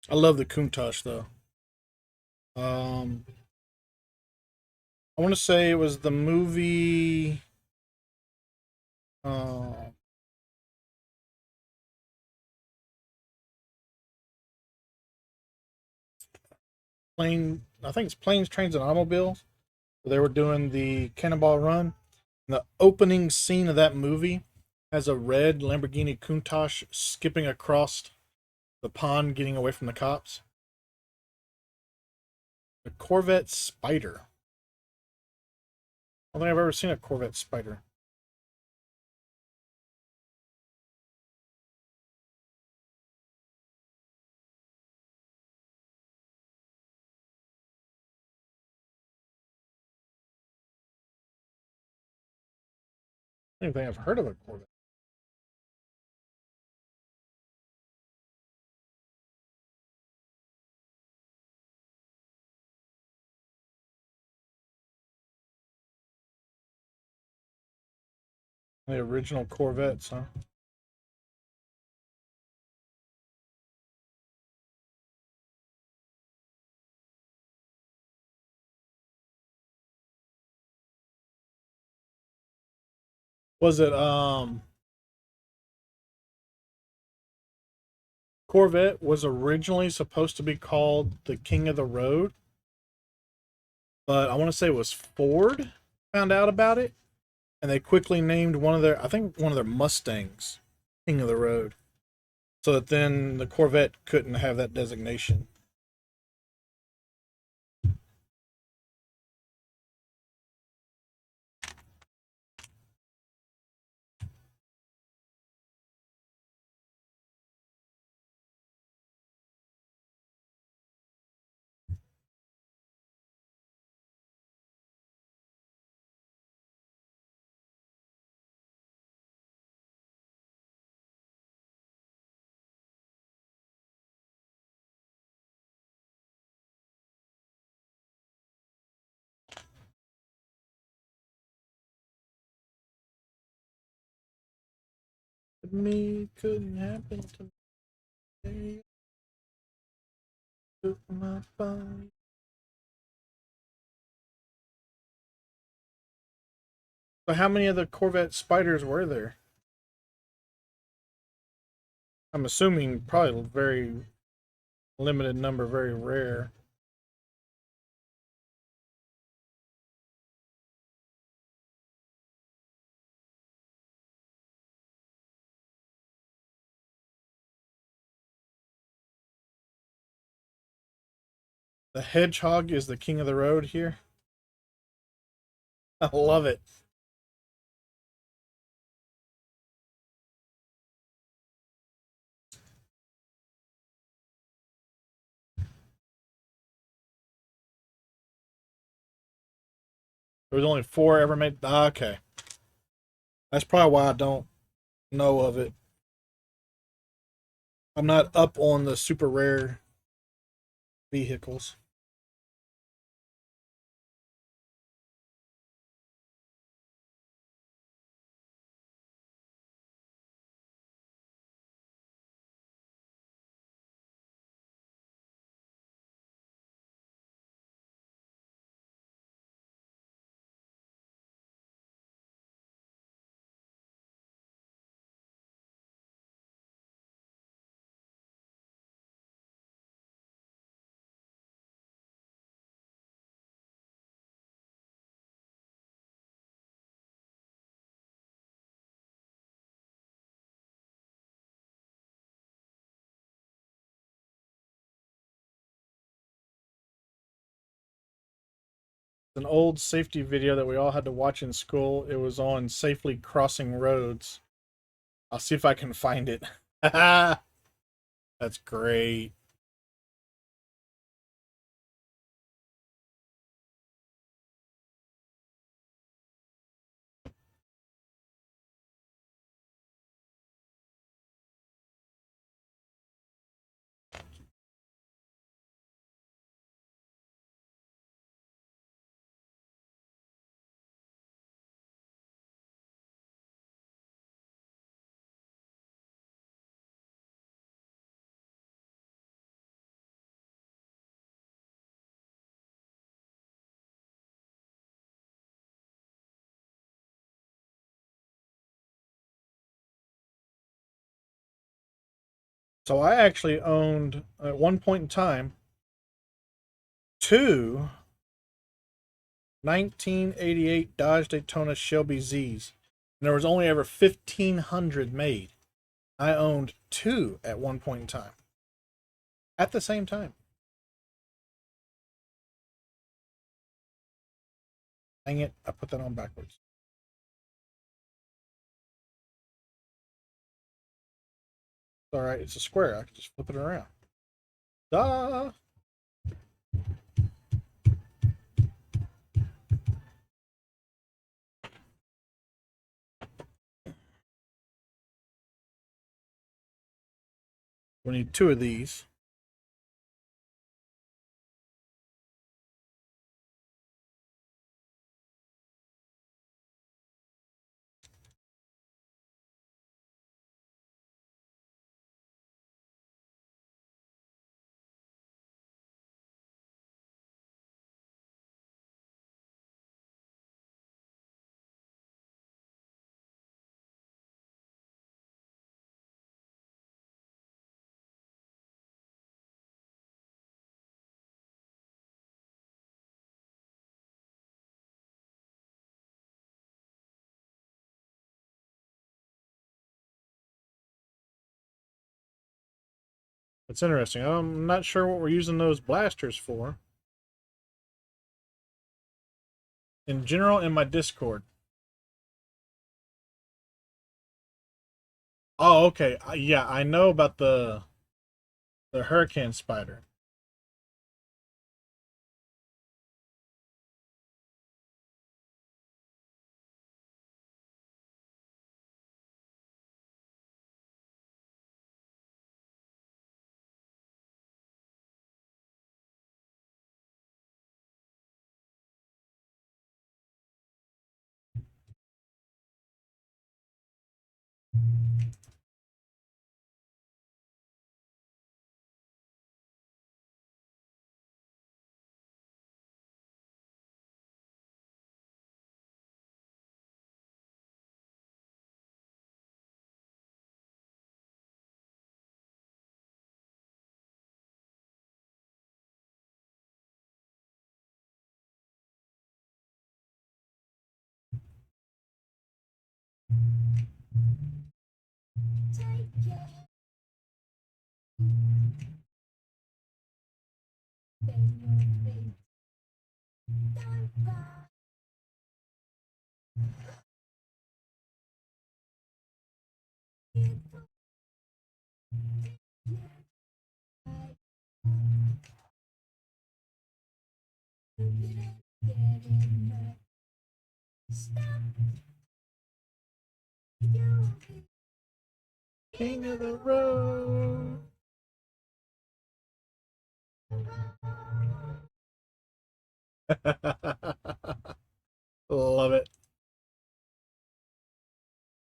I love the Countach though. Um, I want to say it was the movie. Uh, Plane. I think it's Planes, Trains, and Automobiles. They were doing the Cannonball Run. And the opening scene of that movie has a red Lamborghini Countach skipping across the pond, getting away from the cops. The Corvette Spider. I don't think I've ever seen a Corvette Spider. I don't think I've heard of a Corvette. The original Corvettes, huh? Was it Corvette was originally supposed to be called the King of the Road, but I want to say it was Ford found out about it and they quickly named one of their, I think one of their Mustangs King of the Road. So that then the Corvette couldn't have that designation. To me, couldn't happen to me. Took my body. So how many of the Corvette Spiders were there? I'm assuming probably very limited number, very rare. The Hedgehog is the king of the road here. I love it. There was only 4 ever made. Okay, that's probably why I don't know of it. I'm not up on the super rare vehicles. An old safety video that we all had to watch in school. It was on safely crossing roads. I'll see if I can find it. That's great. So I actually owned, at one point in time, two 1988 Dodge Daytona Shelby Z's. And there was only ever 1,500 made. I owned two at one point in time. At the same time. Dang it, I put that on backwards. It's alright, it's a square. I can just flip it around. Duh! We need two of these. It's interesting. I'm not sure what we're using those blasters for. In general, in my Discord. Oh, okay. Yeah, I know about the hurricane spider. King of the road. Love it.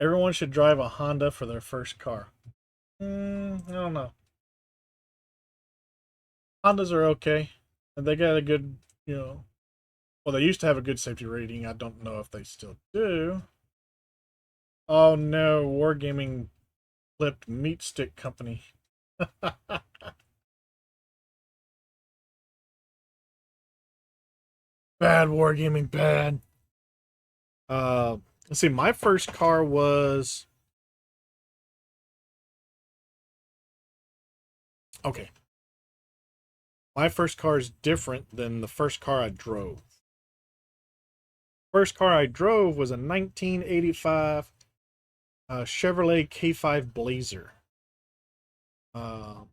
Everyone should drive a Honda for their first car. I don't know. Hondas are okay. And they got a good, well, they used to have a good safety rating. I don't know if they still do. Oh no, Wargaming flipped Meat Stick Company. Bad Wargaming, bad. Uh, let's see. My first car was okay. My first car is different than the first car I drove. First car I drove was a 1985 Chevrolet K5 Blazer. Uh,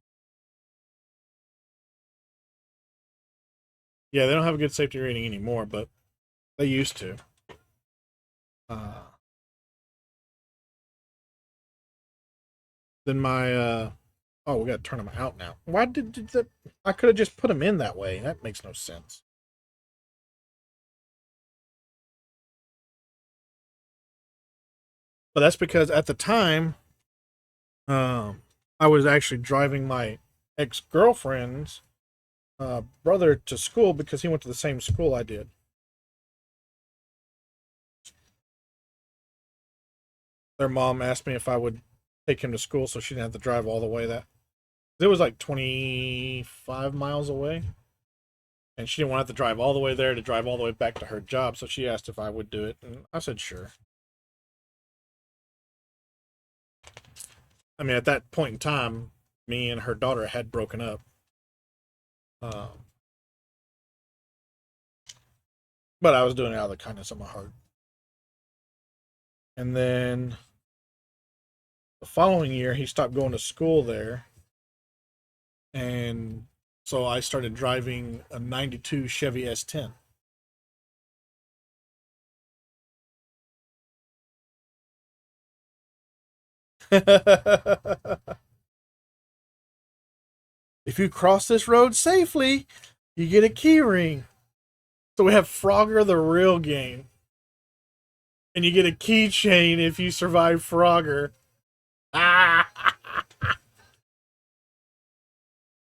yeah, they don't have a good safety rating anymore, but they used to. Uh, then my oh, we got to turn them out now. Why did that? I could have just put them in that way. That makes no sense. But that's because at the time, um, I was actually driving my ex girlfriend's brother to school because he went to the same school I did. Their mom asked me if I would take him to school so she didn't have to drive all the way that. It was like 25 miles away. And she didn't want to have to drive all the way there to drive all the way back to her job. So she asked if I would do it. And I said, sure. I mean, at that point in time, me and her daughter had broken up. Um, but I was doing it out of the kindness of my heart. And then the following year, he stopped going to school there. And so I started driving a 92 Chevy S10. If you cross this road safely, you get a key ring. So we have Frogger the real game. And you get a keychain if you survive Frogger.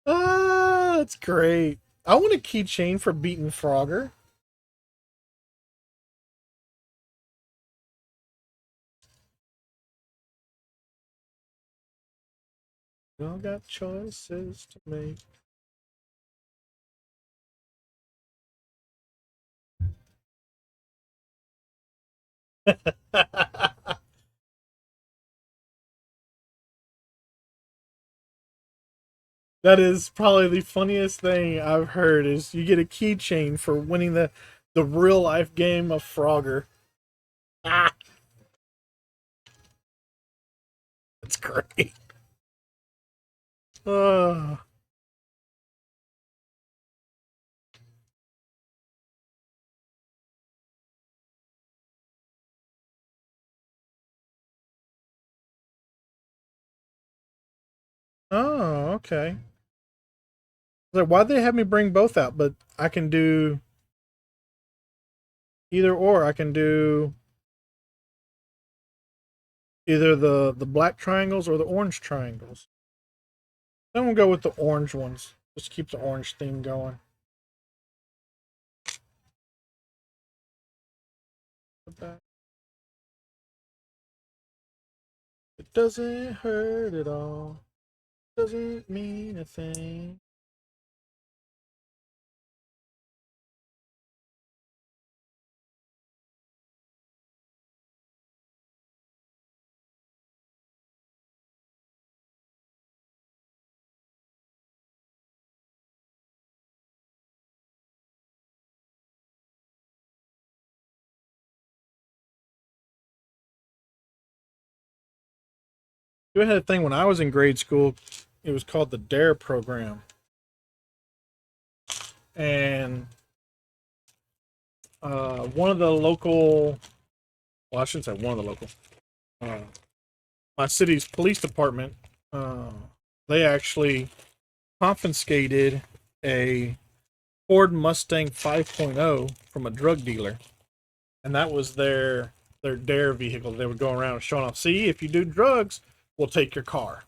Ah, that's great. I want a keychain for beating Frogger. We all got choices to make. That is probably the funniest thing I've heard is you get a keychain for winning the real life game of Frogger. Ah, that's great. Oh, oh, okay. Like, why'd they have me bring both out? But I can do either or. I can do either the black triangles or the orange triangles. Then we'll go with the orange ones. Just keep the orange theme going. It doesn't hurt at all. Doesn't mean a thing. We had a thing when I was in grade school. It was called the DARE program, and one of the local, well, I shouldn't say one of the local, uh, my city's police department, they actually confiscated a Ford Mustang 5.0 from a drug dealer, and that was their dare vehicle. They would go around showing off. See, if you do drugs, we'll take your car.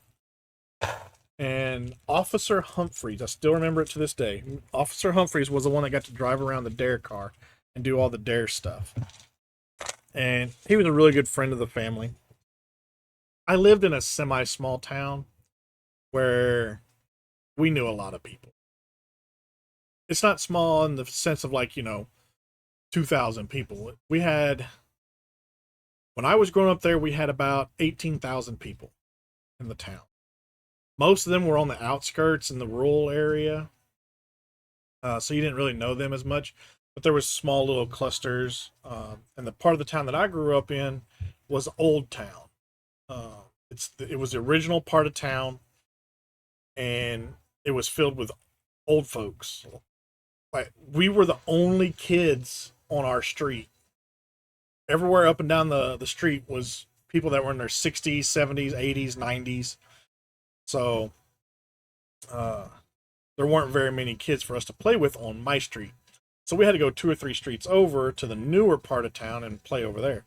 And Officer Humphreys, I still remember it to this day. Officer Humphreys was the one that got to drive around the dare car and do all the dare stuff. And he was a really good friend of the family. I lived in a semi small town where we knew a lot of people. It's not small in the sense of like, 2,000 people. We had, when I was growing up there, we had about 18,000 people in the town. Most of them were on the outskirts in the rural area. So you didn't really know them as much, but there was small little clusters. And the part of the town that I grew up in was Old Town. It was the original part of town, and it was filled with old folks. Like, we were the only kids on our street. Everywhere up and down the street was people that were in their 60s, 70s, 80s, 90s. So there weren't very many kids for us to play with on my street. So we had to go 2 or 3 streets over to the newer part of town and play over there.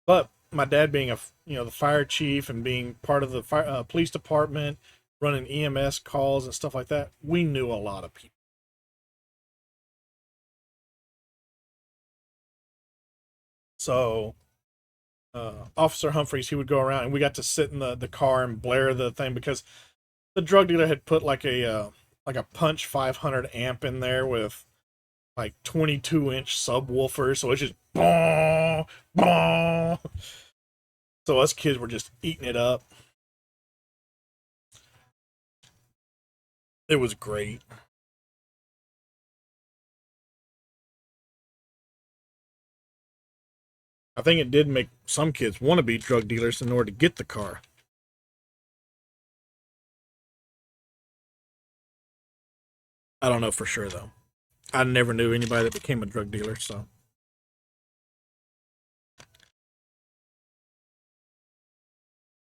But my dad being the fire chief and being part of the police department, running EMS calls and stuff like that, we knew a lot of people. So Officer Humphreys, he would go around and we got to sit in the car and blare the thing because the drug dealer had put like a Punch 500 amp in there with like 22-inch subwoofers, so it's just bah, bah. So us kids were just eating it up. It was great. I think it did make some kids want to be drug dealers in order to get the car. I don't know for sure though. I never knew anybody that became a drug dealer, so.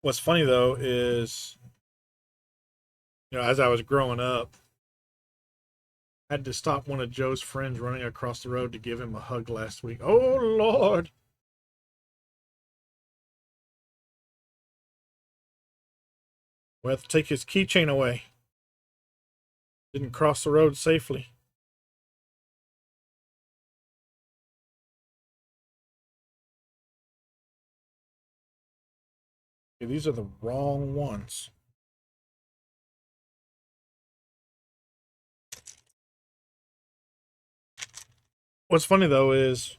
What's funny though is, as I was growing up, I had to stop one of Joe's friends running across the road to give him a hug last week. Oh Lord. We have to take his keychain away. Didn't cross the road safely. Okay, these are the wrong ones. What's funny though is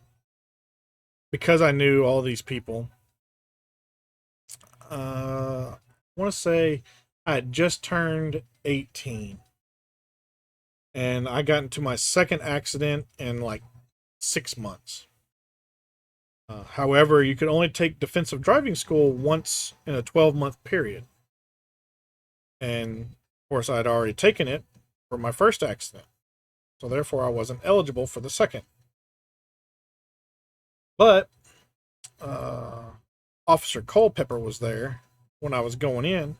because I knew all these people, I want to say I had just turned 18 and I got into my second accident in like 6 months. However, you could only take defensive driving school once in a 12-month period. And of course, I'd already taken it for my first accident. So therefore, I wasn't eligible for the second. But Officer Culpepper was there when I was going in.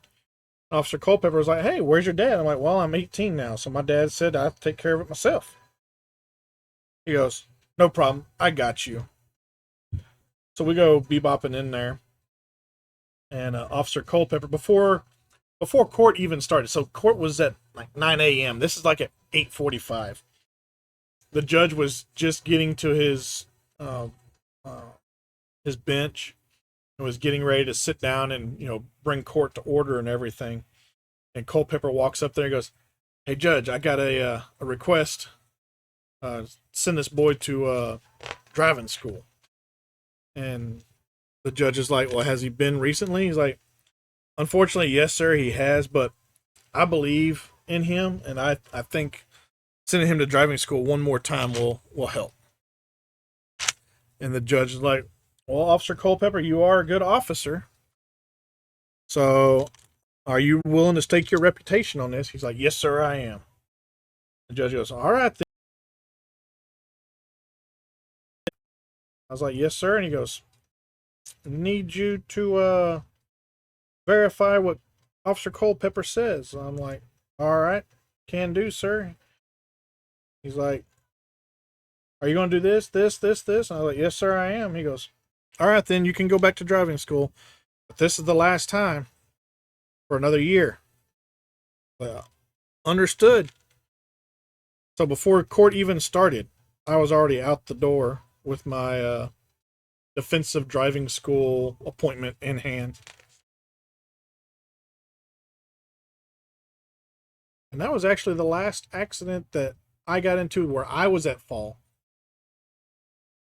Officer Culpepper was like, "Hey, where's your dad?" I'm like, "Well, I'm 18 now, so my dad said I have to take care of it myself." He goes, "No problem, I got you." So we go bebopping in there, and Officer Culpepper before court even started. So court was at like 9 a.m. This is like at 8:45. The judge was just getting to uh, his bench and was getting ready to sit down and bring court to order and everything. And Culpepper walks up there and goes, "Hey Judge, I got a request. Send this boy to driving school." And the judge is like, "Well, has he been recently?" He's like, "Unfortunately, yes, sir, he has, but I believe in him, and I think sending him to driving school one more time will help." And the judge is like, "Well, Officer Culpepper, you are a good officer. So are you willing to stake your reputation on this?" He's like, "Yes, sir, I am." The judge goes, "All right, then." I was like, "Yes, sir." And he goes, "Need you to verify what Officer Culpepper says." I'm like, "All right, can do, sir." He's like, "Are you going to do this, this, this, this?" And I was like, "Yes, sir, I am." He goes, "All right, then you can go back to driving school, but this is the last time for another year." Well, understood. So before court even started, I was already out the door with my defensive driving school appointment in hand. And that was actually the last accident that I got into where I was at fault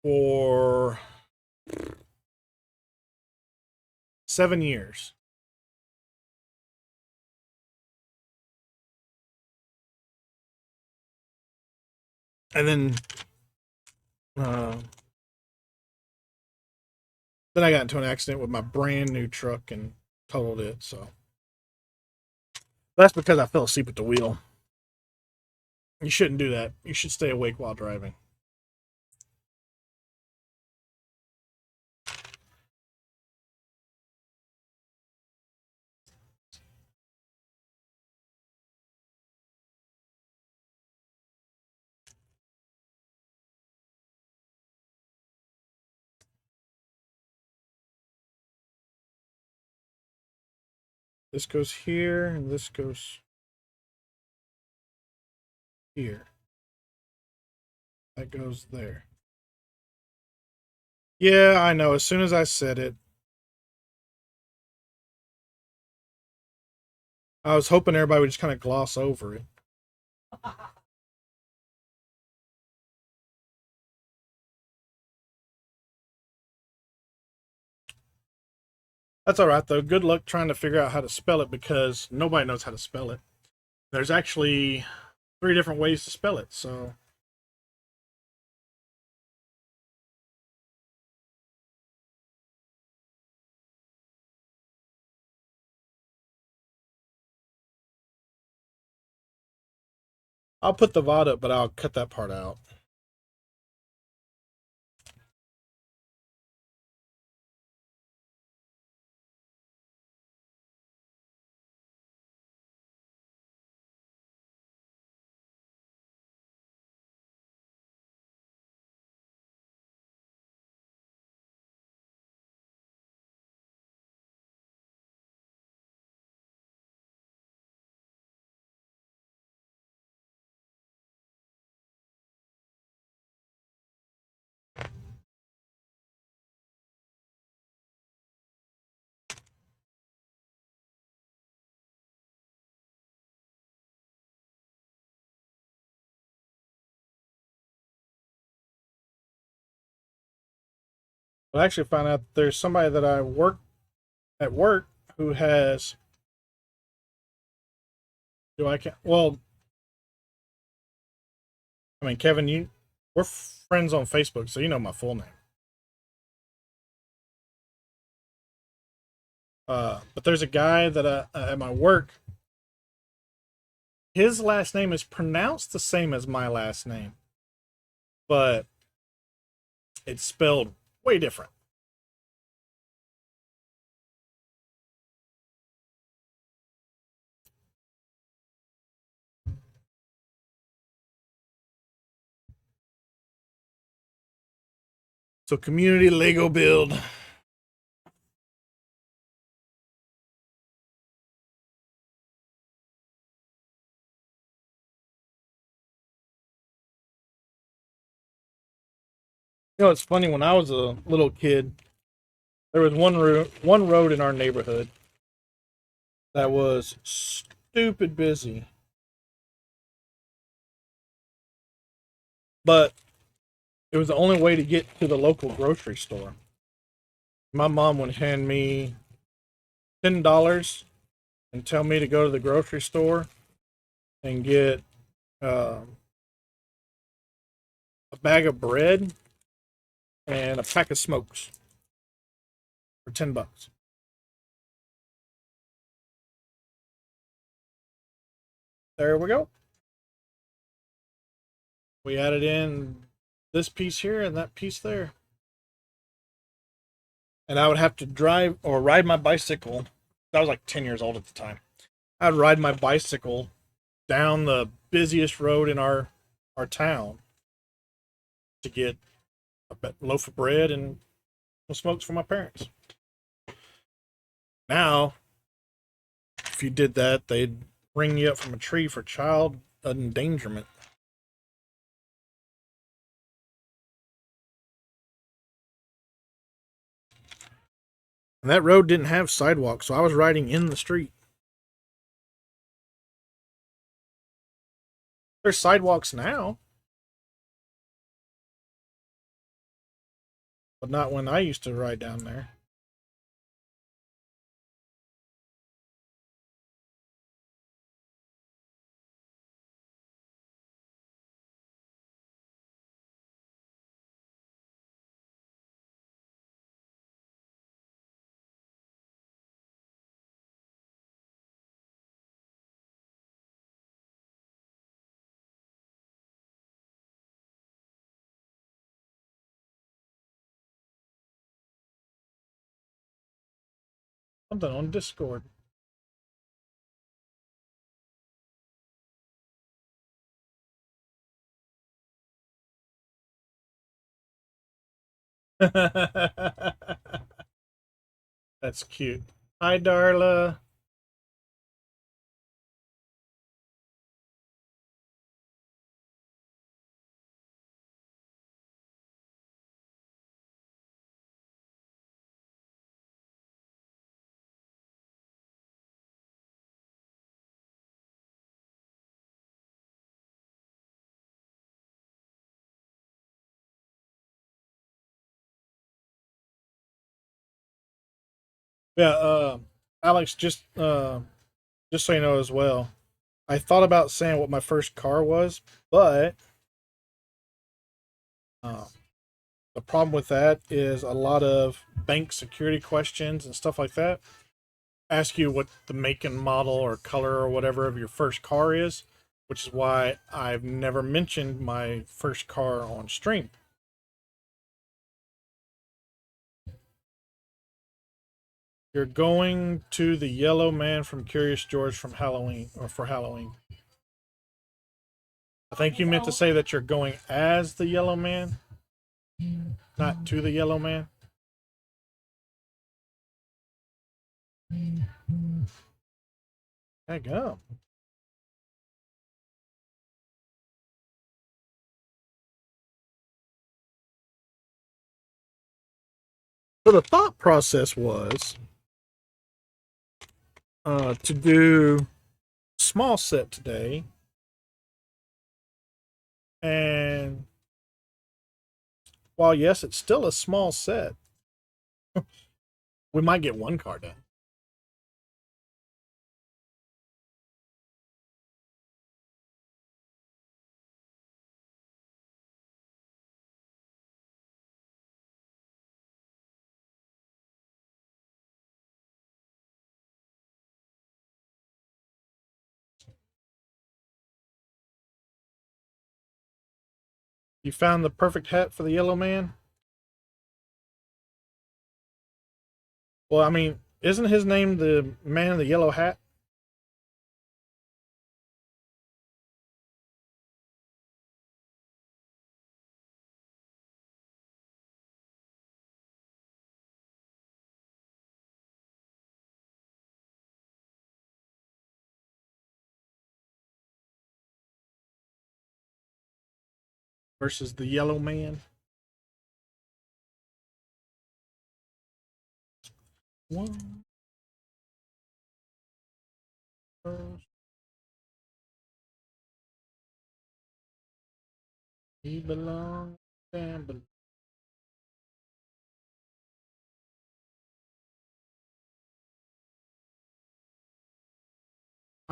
for 7 years. And uh, then I got into an accident with my brand new truck and totaled it. So that's because I fell asleep at the wheel. You shouldn't do that. You should stay awake while driving. This goes here, and this goes here. That goes there. Yeah, I know. As soon as I said it, I was hoping everybody would just kind of gloss over it. That's all right, though. Good luck trying to figure out how to spell it because nobody knows how to spell it. There's actually 3 different ways to spell it, so. I'll put the VOD up, but I'll cut that part out. I actually found out there's somebody that I work at work who has. Do I can Well, I mean, Kevin, we're friends on Facebook, so you know my full name. But there's a guy that at my work. His last name is pronounced the same as my last name, but it's spelled way different. So community Lego build. You know, it's funny. When I was a little kid, there was one road in our neighborhood that was stupid busy, but it was the only way to get to the local grocery store. My mom would hand me $10 and tell me to go to the grocery store and get a bag of bread and a pack of smokes for $10. There we go. We added in this piece here and that piece there. And I would have to drive or ride my bicycle. I was like 10 years old at the time. I'd ride my bicycle down the busiest road in our our town to get a loaf of bread and some smokes for my parents. Now, if you did that, they'd ring you up from a tree for child endangerment. And that road didn't have sidewalks, so I was riding in the street. There's sidewalks now, but not when I used to ride down there. Something on Discord. That's cute. Hi, Darla. Yeah, Alex, just so you know as well, I thought about saying what my first car was, but uh, the problem with that is a lot of bank security questions and stuff like that ask you what the make and model or color or whatever of your first car is, which is why I've never mentioned my first car on stream. You're going to the yellow man from Curious George from Halloween or for Halloween. I think you meant to say that you're going as the yellow man, not to the yellow man. Heck go. So the thought process was to do small set today, and while yes, it's still a small set, we might get one car done. You found the perfect hat for the yellow man? Well, I mean, isn't his name the man in the yellow hat? Versus the yellow man? One. He belongs. I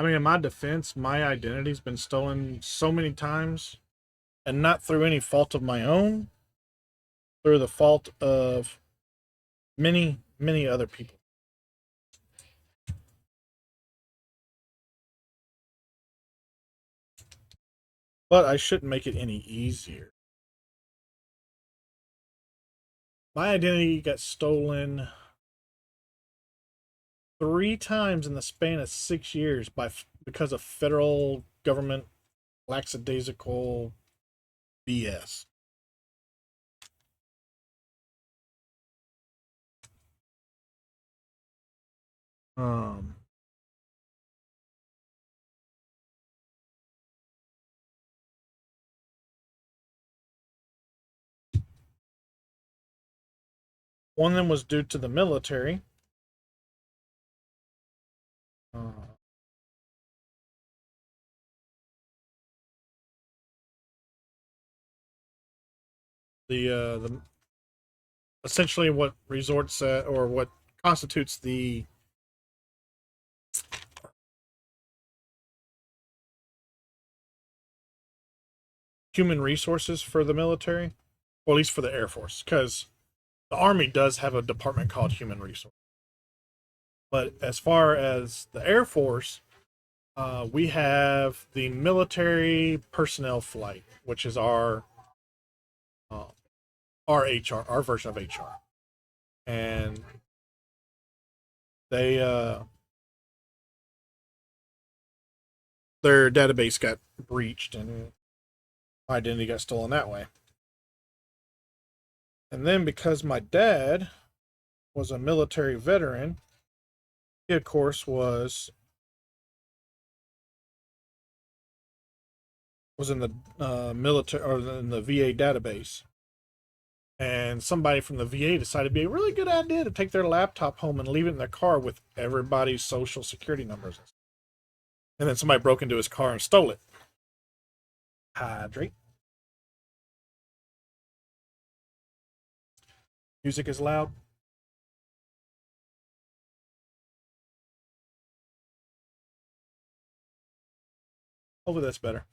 mean, in my defense, my identity's been stolen so many times, and not through any fault of my own, through the fault of many, many other people. But I shouldn't make it any easier. My identity got stolen 3 times in the span of 6 years because of federal government lackadaisical BS. Um, One of them was due to the military. Uh, the essentially what resorts or what constitutes the human resources for the military, or at least for the Air Force, because the Army does have a department called Human Resource. But as far as the Air Force, we have the military personnel flight, which is uh, our HR, our version of HR, and they their database got breached and identity got stolen that way. And then because my dad was a military veteran, he of course was in the military or in the VA database. And somebody from the VA decided it'd be a really good idea to take their laptop home and leave it in their car with everybody's social security numbers. And then somebody broke into his car and stole it. Hydrate. Music is loud. Hopefully that's better.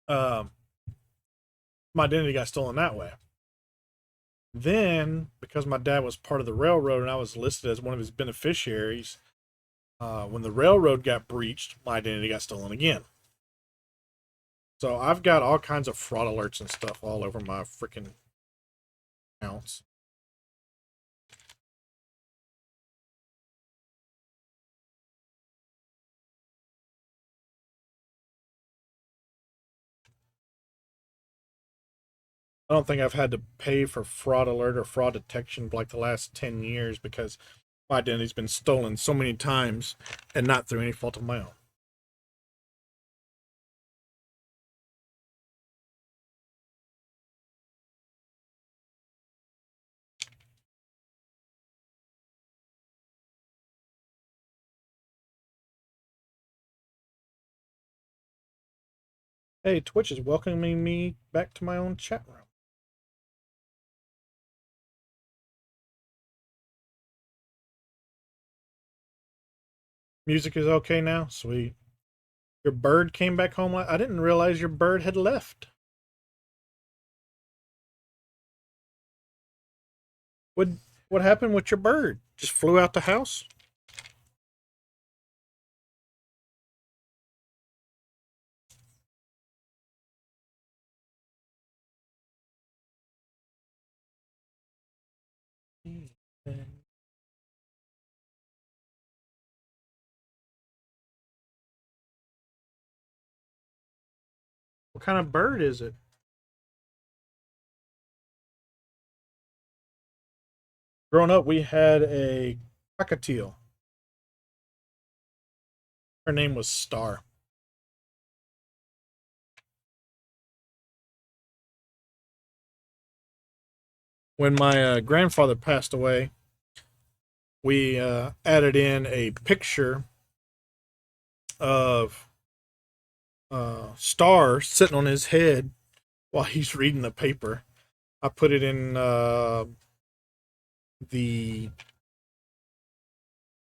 Um, my identity got stolen that way. Then, because my dad was part of the railroad and I was listed as one of his beneficiaries, when the railroad got breached, my identity got stolen again. So I've got all kinds of fraud alerts and stuff all over my freaking accounts. I don't think I've had to pay for fraud alert or fraud detection for like the last 10 years because my identity's been stolen so many times and not through any fault of my own. Hey, Twitch is welcoming me back to my own chat room. Music is okay now? Sweet. Your bird came back home. I didn't realize your bird had left. What what happened with your bird? Just flew out the house? What kind of bird is it? Growing up, we had a cockatiel. Her name was Star. When my grandfather passed away, we added in a picture of Star sitting on his head while he's reading the paper. I put it in the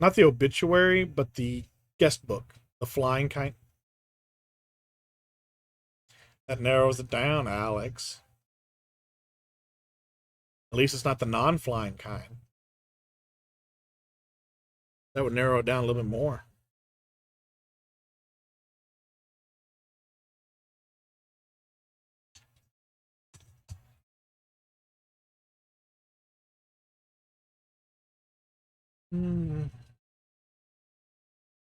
not the obituary, but the guest book, the flying kind. That narrows it down, Alex. At least it's not the non-flying kind. That would narrow it down a little bit more. Hmm.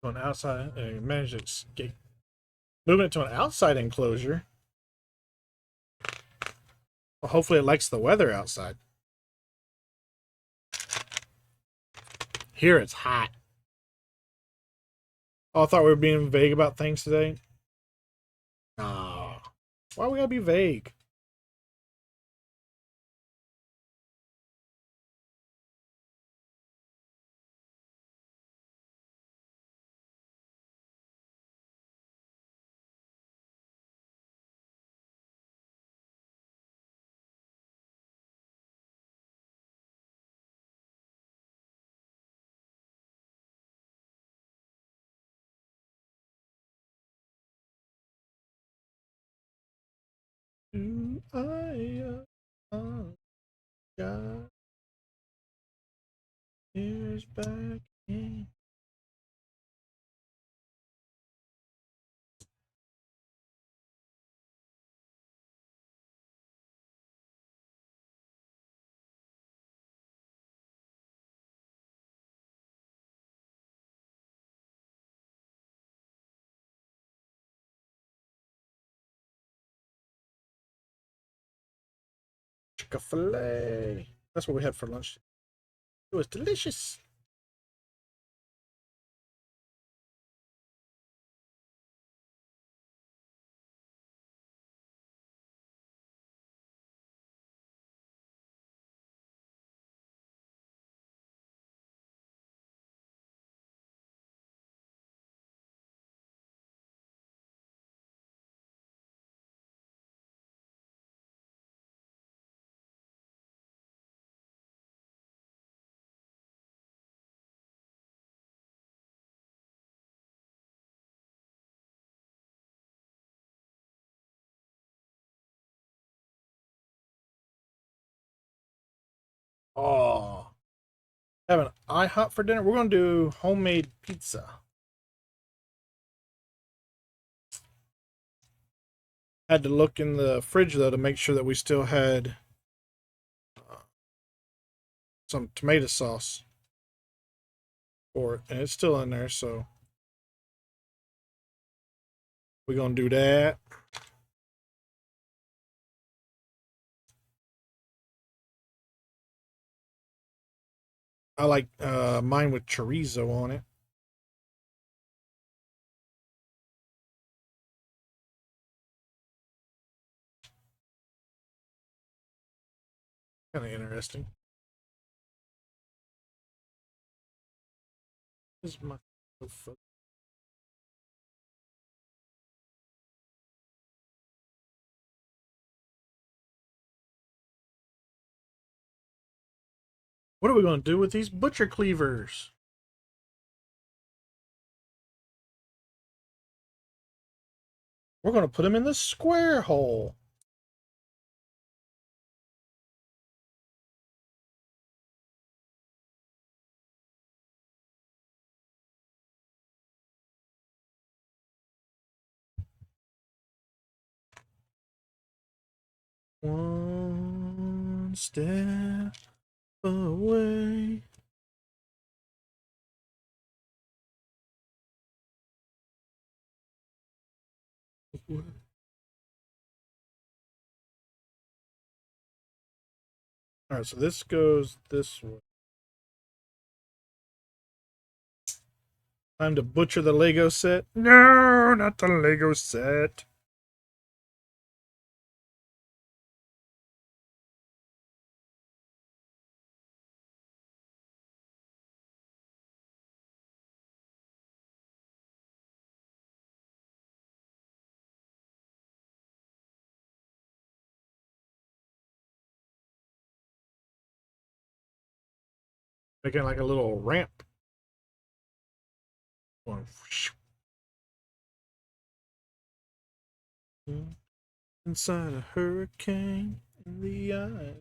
To an outside, manage to escape. Moving it to an outside enclosure. Well, hopefully it likes the weather outside. Here it's hot. Oh, I thought we were being vague about things today. Nah. Why we gotta be vague? Do God is back in. Chick-fil-A. That's what we had for lunch. It was delicious. Oh, having IHOP for dinner. We're gonna do homemade pizza. Had to look in the fridge though to make sure that we still had some tomato sauce for it, and it's still in there. So we're gonna do that. I like mine with chorizo on it. Kind of interesting. This is my What are we going to do with these butcher cleavers? We're going to put them in the square hole. One step away. All right, so this goes this way. Time to butcher the Lego set. No, not the Lego set. Making like a little ramp. Going inside a hurricane in the eye.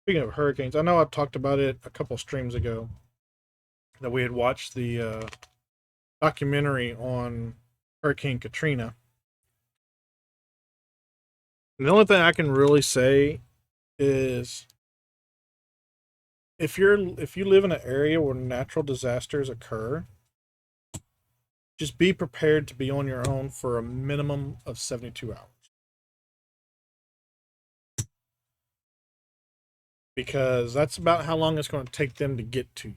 Speaking of hurricanes, I know I talked about it a couple streams ago that we had watched the documentary on Hurricane Katrina. And the only thing I can really say is if you live in an area where natural disasters occur, just be prepared to be on your own for a minimum of 72 hours. Because that's about how long it's going to take them to get to you.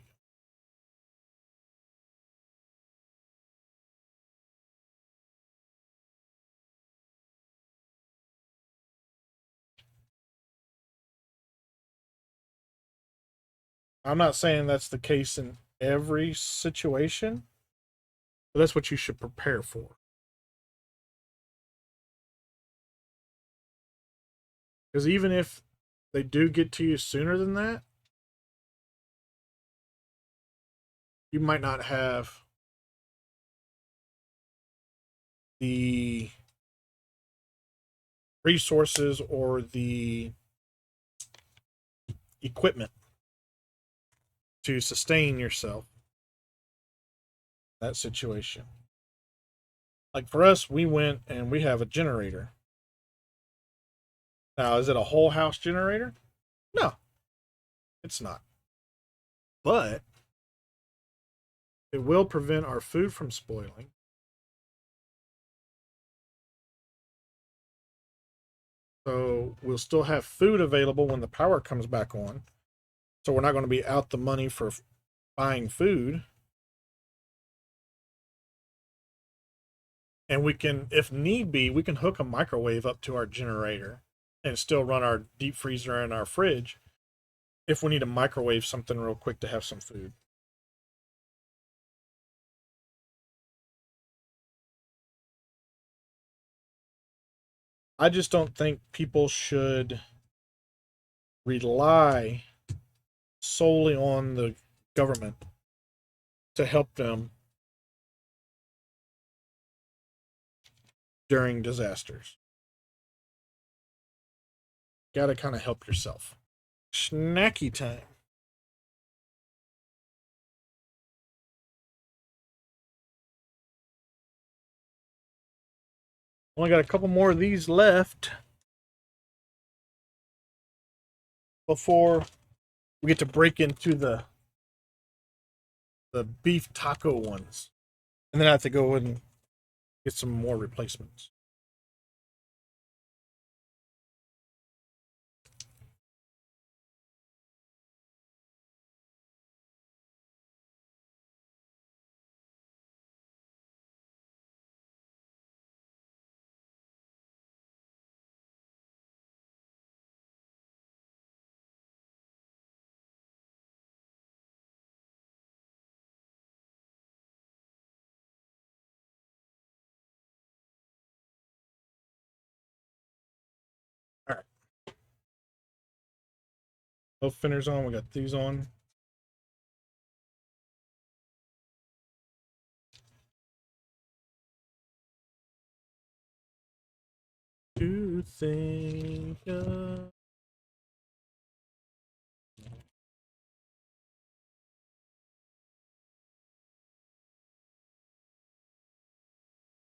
I'm not saying that's the case in every situation, but that's what you should prepare for. Because even if they do get to you sooner than that, you might not have the resources or the equipment to sustain yourself in that situation. Like for us, we went and we have a generator. Now, is it a whole house generator? No, it's not. But it will prevent our food from spoiling. So we'll still have food available when the power comes back on. So we're not going to be out the money for buying food. And we can, if need be, we can hook a microwave up to our generator and still run our deep freezer and our fridge if we need to microwave something real quick to have some food. I just don't think people should rely solely on the government to help them during disasters. Got to kind of help yourself. Snacky time. Only got a couple more of these left before we get to break into the beef taco ones. And then I have to go and get some more replacements. All right. Both finners on. We got these on. To think of.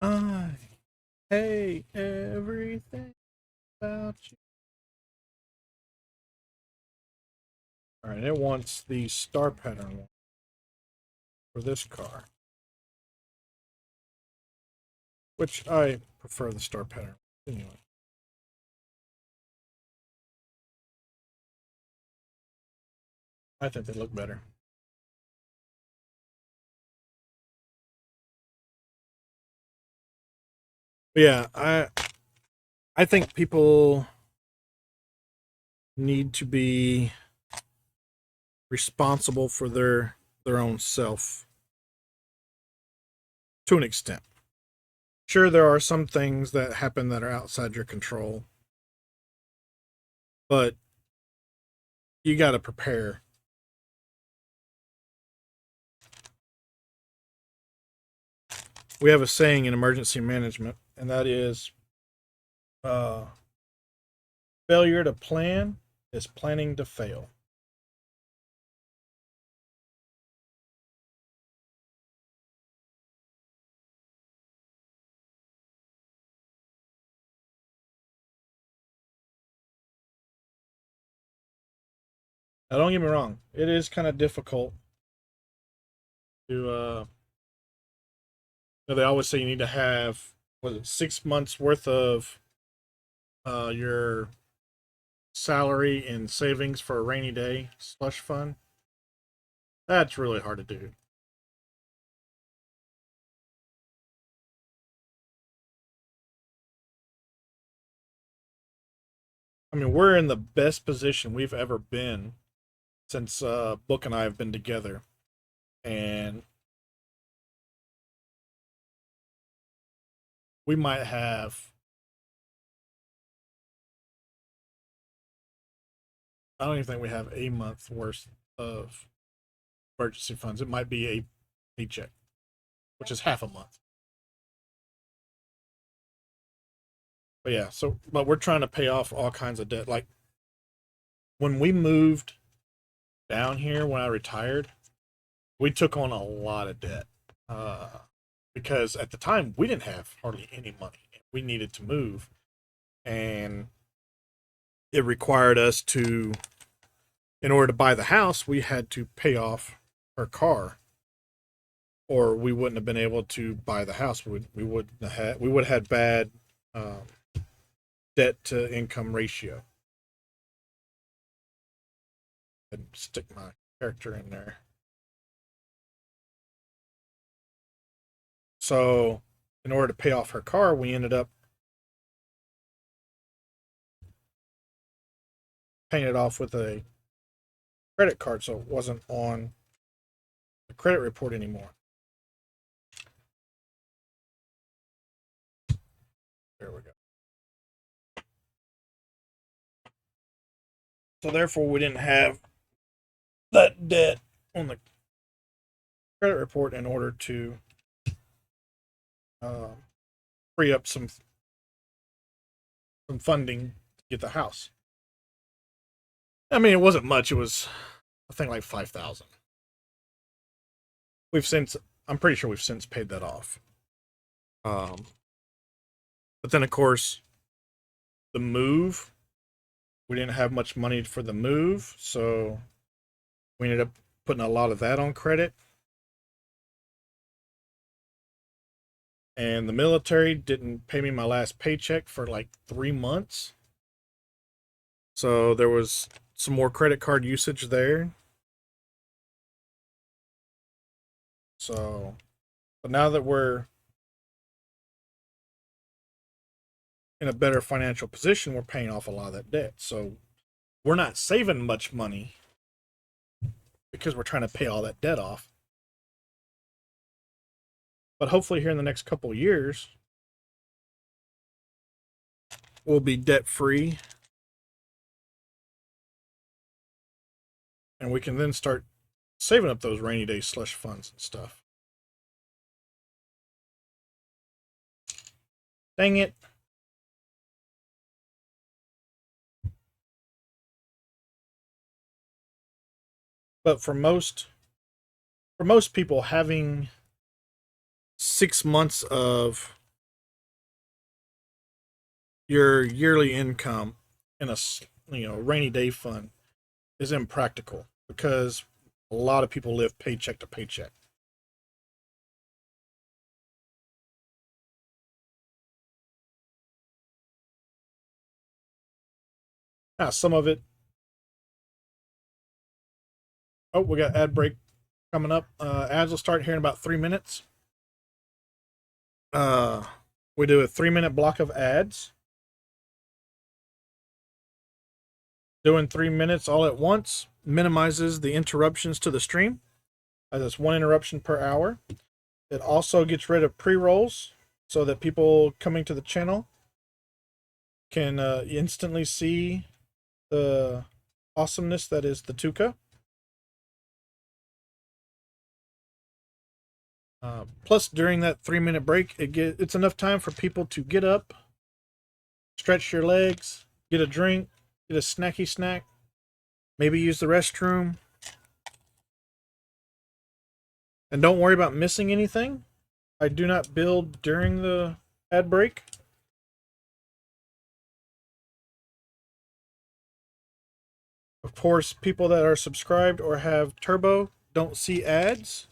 I hate everything about you. All right, it wants the star pattern one for this car, which I prefer the star pattern. Anyway, I think they look better. But yeah, I think people need to be responsible for their own self to an extent. Sure, there are some things that happen that are outside your control, but you got to prepare. We have a saying in emergency management, and that is uh, failure to plan is planning to fail. Now, don't get me wrong, it is kind of difficult to they always say you need to have, was it 6 months worth of your salary and savings for a rainy day slush fund. That's really hard to do. I mean, we're in the best position we've ever been since Book and I have been together, and we might have. I don't even think we have a month worth of emergency funds. It might be a paycheck, which is half a month. But yeah, but we're trying to pay off all kinds of debt. Like when we moved down here when I retired, we took on a lot of debt uh, because at the time we didn't have hardly any money. We needed to move, and it required us to, in order to buy the house, we had to pay off our car, or we wouldn't have been able to buy the house. We wouldn't have had, we would have had bad um, debt to income ratio. And stick my character in there. So, in order to pay off her car, we ended up paying it off with a credit card, so it wasn't on the credit report anymore. There we go. So therefore, we didn't have that debt on the credit report in order to uh, free up some funding to get the house. I mean, it wasn't much. It was, I think, like 5,000. We've since, I'm pretty sure we've since paid that off. But then, of course, the move, we didn't have much money for the move, so we ended up putting a lot of that on credit. And the military didn't pay me my last paycheck for like 3 months. So there was some more credit card usage there. So, but now that we're in a better financial position, we're paying off a lot of that debt. So we're not saving much money because we're trying to pay all that debt off. But hopefully, here in the next couple of years, we'll be debt free, and we can then start saving up those rainy day slush funds and stuff. Dang it. But for most people, having 6 months of your yearly income in a rainy day fund is impractical because a lot of people live paycheck to paycheck. Now, some of it. Oh, we got ad break coming up. Ads will start here in about 3 minutes. Uh, we do a 3 minute block of ads. Doing 3 minutes all at once minimizes the interruptions to the stream. That's one interruption per hour. It also gets rid of pre-rolls so that people coming to the channel can instantly see the awesomeness that is the Tuca. Plus, during that 3 minute break, it's enough time for people to get up, stretch your legs, get a drink, get a snacky snack, maybe use the restroom. And don't worry about missing anything. I do not build during the ad break. Of course, people that are subscribed or have turbo don't see ads.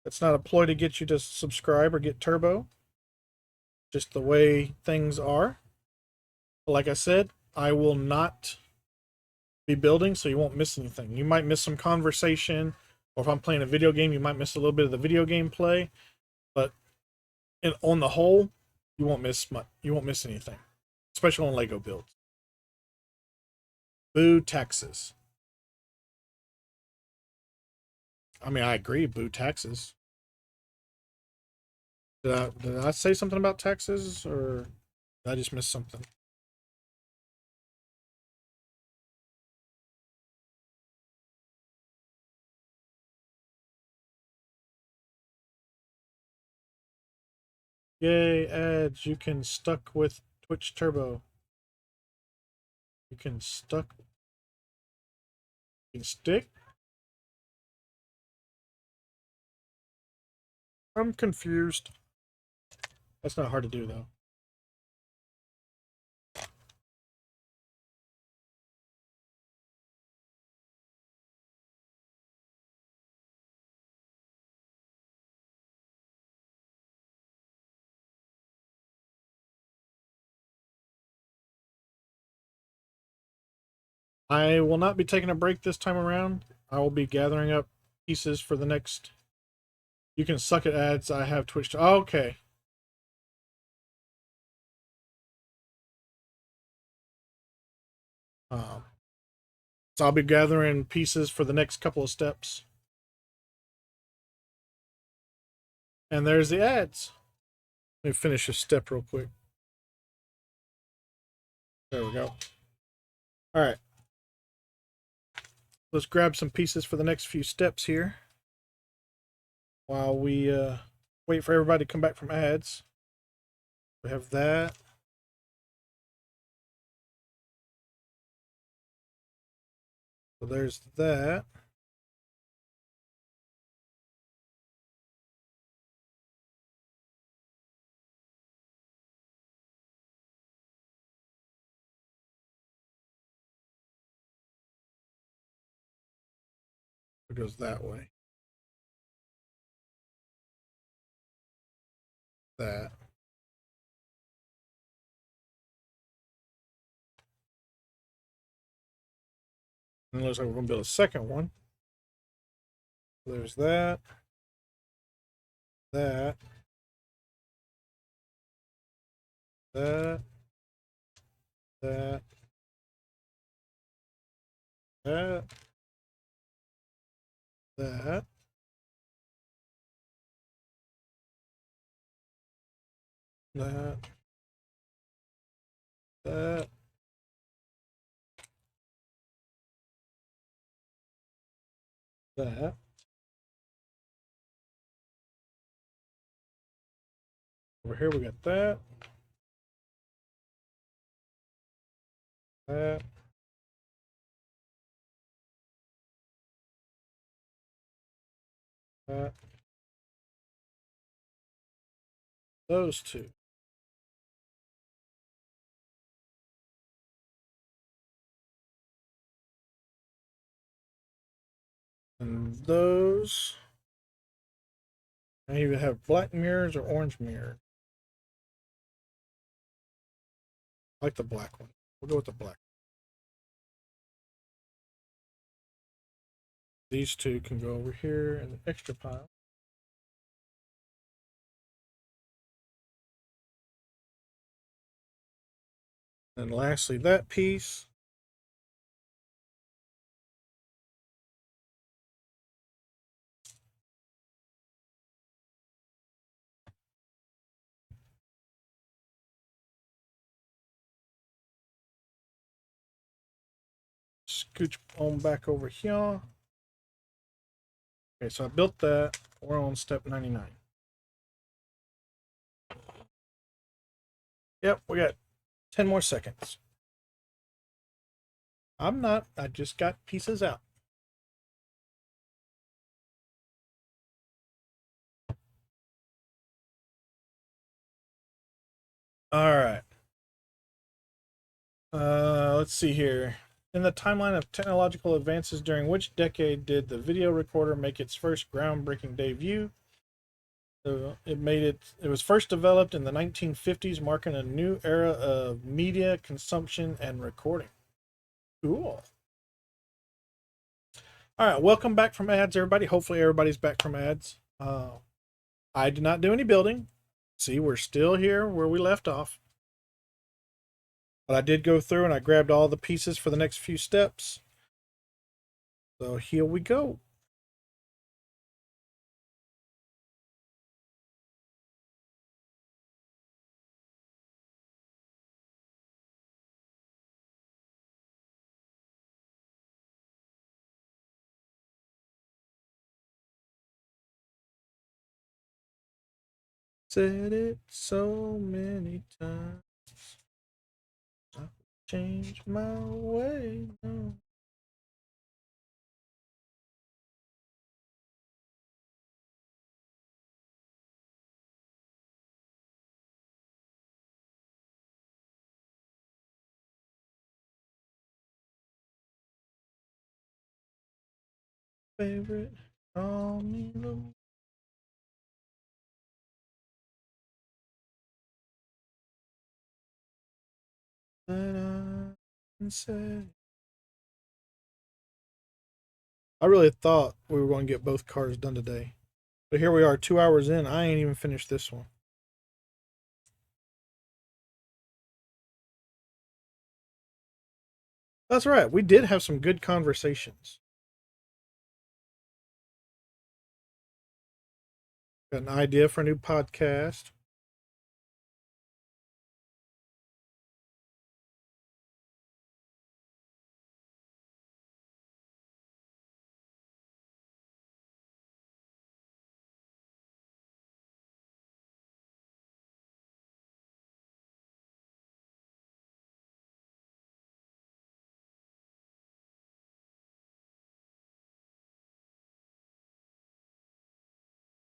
That's not a ploy to get you to subscribe or get turbo. Just the way things are. Like I said, I will not be building, so you won't miss anything. You might miss some conversation, or if I'm playing a video game, you might miss a little bit of the video game play. But on the whole, you won't miss much. You won't miss anything, especially on Lego builds. Boo taxes. I mean, I agree. Boo taxes. Did I say something about taxes, or did I just miss something? Yay, ads. You can stuck with Twitch Turbo. You can stuck. You can stick. I'm confused. That's not hard to do, though. I will not be taking a break this time around. I will be gathering up pieces for the next. You can suck at ads. I have Twitch. Oh, okay. Um, so I'll be gathering pieces for the next couple of steps. And there's the ads. Let me finish this step real quick. There we go. All right. Let's grab some pieces for the next few steps here while we wait for everybody to come back from ads. We have that. So there's that. It goes that way. That. And it looks like we're going to build a second one. There's that. That. That. That. That. That. That. That. That. Over here we got that. That. That. Those two. And those. I either have black mirrors or orange mirrors. I like the black one. We'll go with the black. These two can go over here in the extra pile. And lastly, that piece. Scooch on back over here. Okay, so I built that. We're on step 99. Yep, we got 10 more seconds. I'm not. I just got pieces out. All right. Let's see here. In the timeline of technological advances, during which decade did the video recorder make its first groundbreaking debut? It was first developed in the 1950s, marking a new era of media consumption and recording. Cool. All right, welcome back from ads, everybody. Hopefully, everybody's back from ads. I did not do any building. See, we're still here where we left off. But I did go through and I grabbed all the pieces for the next few steps. So here we go. Said it so many times. I change my way. No. Favorite, call me the that I can say. I really thought we were going to get both cars done today. But here we are, 2 hours in. I ain't even finished this one. That's right. We did have some good conversations. Got an idea for a new podcast.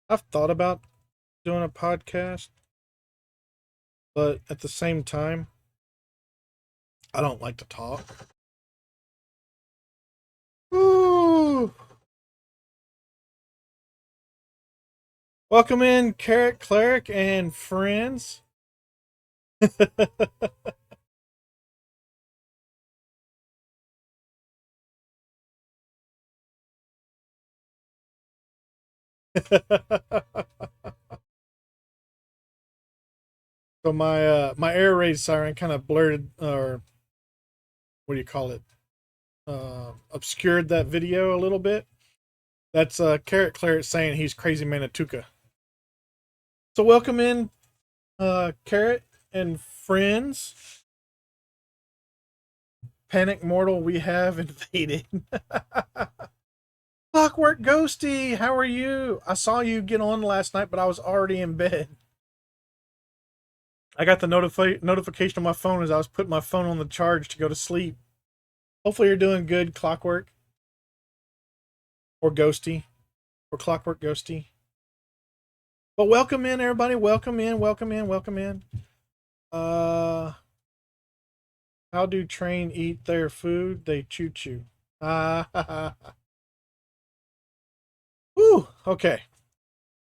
I've thought about doing a podcast, but at the same time, I don't like to talk. Ooh. Welcome in, Carrot Cleric and friends. So my air raid siren kind of blurred, or what do you call it? Obscured that video a little bit. That's Carrot Claret saying he's crazy Manituka. So welcome in, Carrot and friends. Panic Mortal, we have invaded. Clockwork Ghosty, how are you? I saw you get on last night, but I was already in bed. I got the notification on my phone as I was putting my phone on the charge to go to sleep. Hopefully you're doing good, Clockwork. Or Ghosty. Or Clockwork Ghosty. But welcome in, everybody. Welcome in, welcome in, welcome in. How do train eat their food? They choo choo. Whew, okay.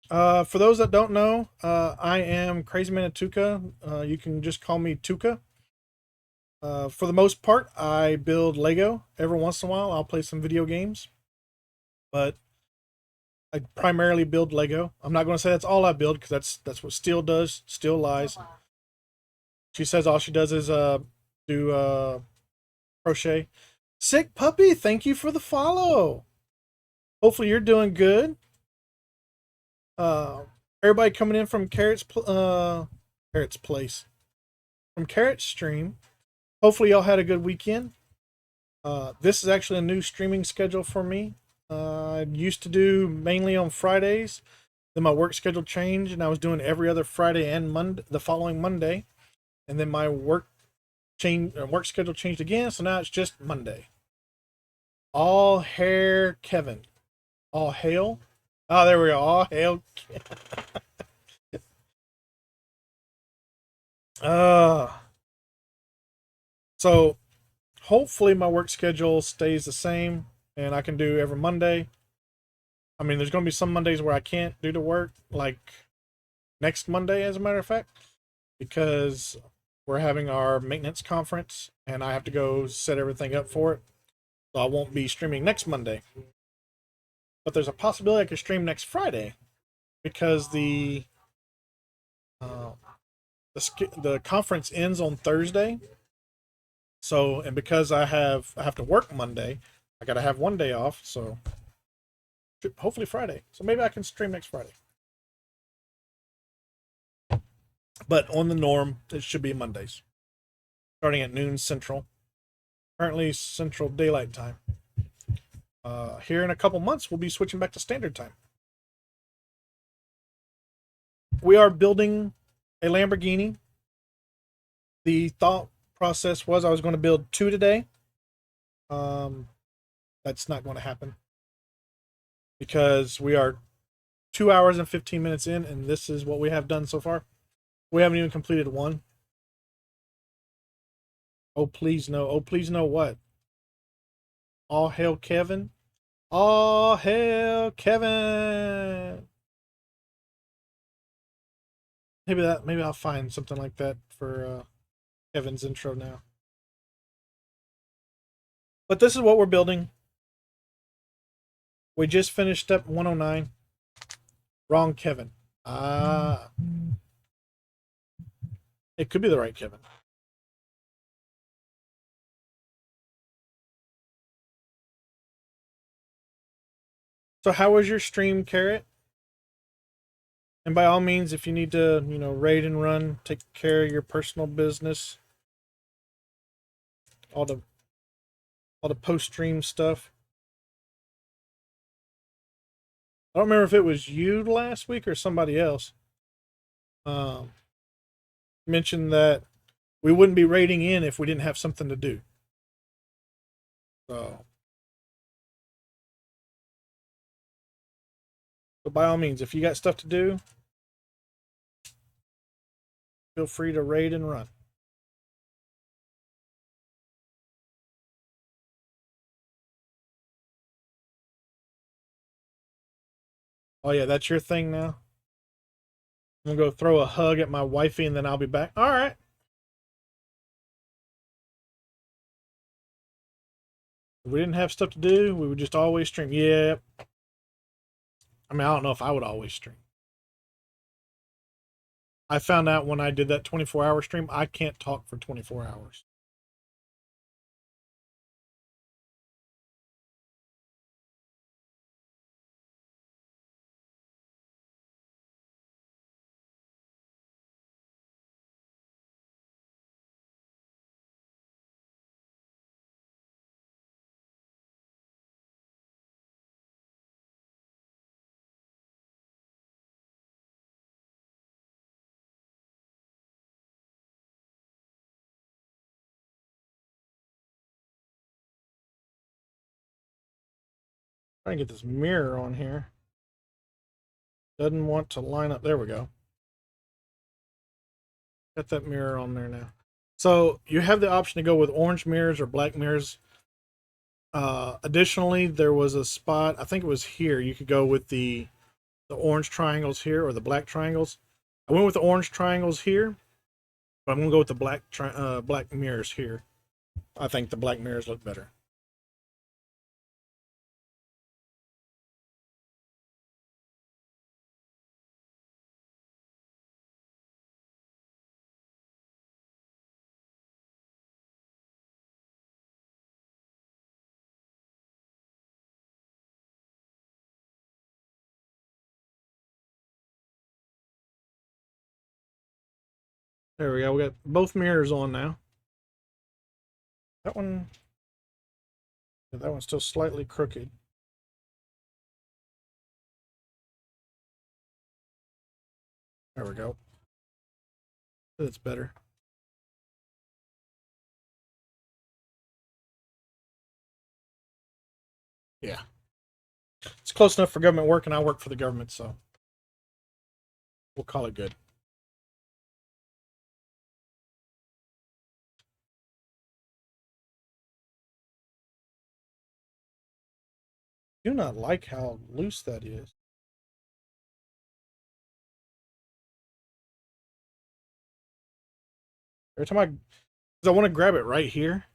For those that don't know, I am Crazy Man Tuka. You can just call me Tuka. For the most part, I build Lego. Every once in a while, I'll play some video games. But I primarily build Lego. I'm not going to say that's all I build because that's what Steel does. Steel lies. She says all she does is do crochet. Sick puppy, thank you for the follow. Hopefully you're doing good. Everybody coming in from Carrot's place, from Carrot's stream. Hopefully y'all had a good weekend. This is actually a new streaming schedule for me. I used to do mainly on Fridays. Then my work schedule changed, and I was doing every other Friday and Monday, the following Monday. And then my work schedule changed again, so now it's just Monday. All hair Kevin. All hail. Oh, there we go. All hail. So hopefully my work schedule stays the same and I can do every Monday. I mean, there's going to be some Mondays where I can't do the work, like next Monday, as a matter of fact, because we're having our maintenance conference and I have to go set everything up for it. So I won't be streaming next Monday. But there's a possibility I could stream next Friday because uh, the conference ends on Thursday. So, and because I have to work Monday, I got to have one day off. So hopefully Friday. So maybe I can stream next Friday. But on the norm, it should be Mondays, starting at noon Central. Currently Central Daylight Time. Here in a couple months, we'll be switching back to Standard Time. We are building a Lamborghini. The thought process was I was going to build two today. That's not going to happen because we are 2 hours and 15 minutes in, and this is what we have done so far. We haven't even completed one. Oh, please no. Oh, please no what? All hail Kevin. All hail Kevin. Maybe I'll find something like that for Kevin's intro now. But this is what we're building. We just finished step 109. Wrong Kevin. It could be the right Kevin. So how was your stream, Carrot? And by all means, if you need to, raid and run, take care of your personal business. All the post stream stuff. I don't remember if it was you last week or somebody else. Mentioned that we wouldn't be raiding in if we didn't have something to do. So by all means, if you got stuff to do, feel free to raid and run. Oh yeah, that's your thing now. I'm gonna go throw a hug at my wifey and then I'll be back. All right. If we didn't have stuff to do, we would just always stream. Yeah. I mean, I don't know if I would always stream. I found out when I did that 24-hour stream, I can't talk for 24 hours. Trying to get this mirror on here. Doesn't want to line up. There we go. Got that mirror on there now. So you have the option to go with orange mirrors or black mirrors. Additionally, there was a spot, I think it was here, you could go with the orange triangles here or the black triangles. I went with the orange triangles here, but I'm going to go with the black mirrors here. I think the black mirrors look better. There we go. We got both mirrors on now. That one's still slightly crooked. There we go. That's better. Yeah. It's close enough for government work, and I work for the government, so we'll call it good. do not like how loose that is. Every time because I want to grab it right here,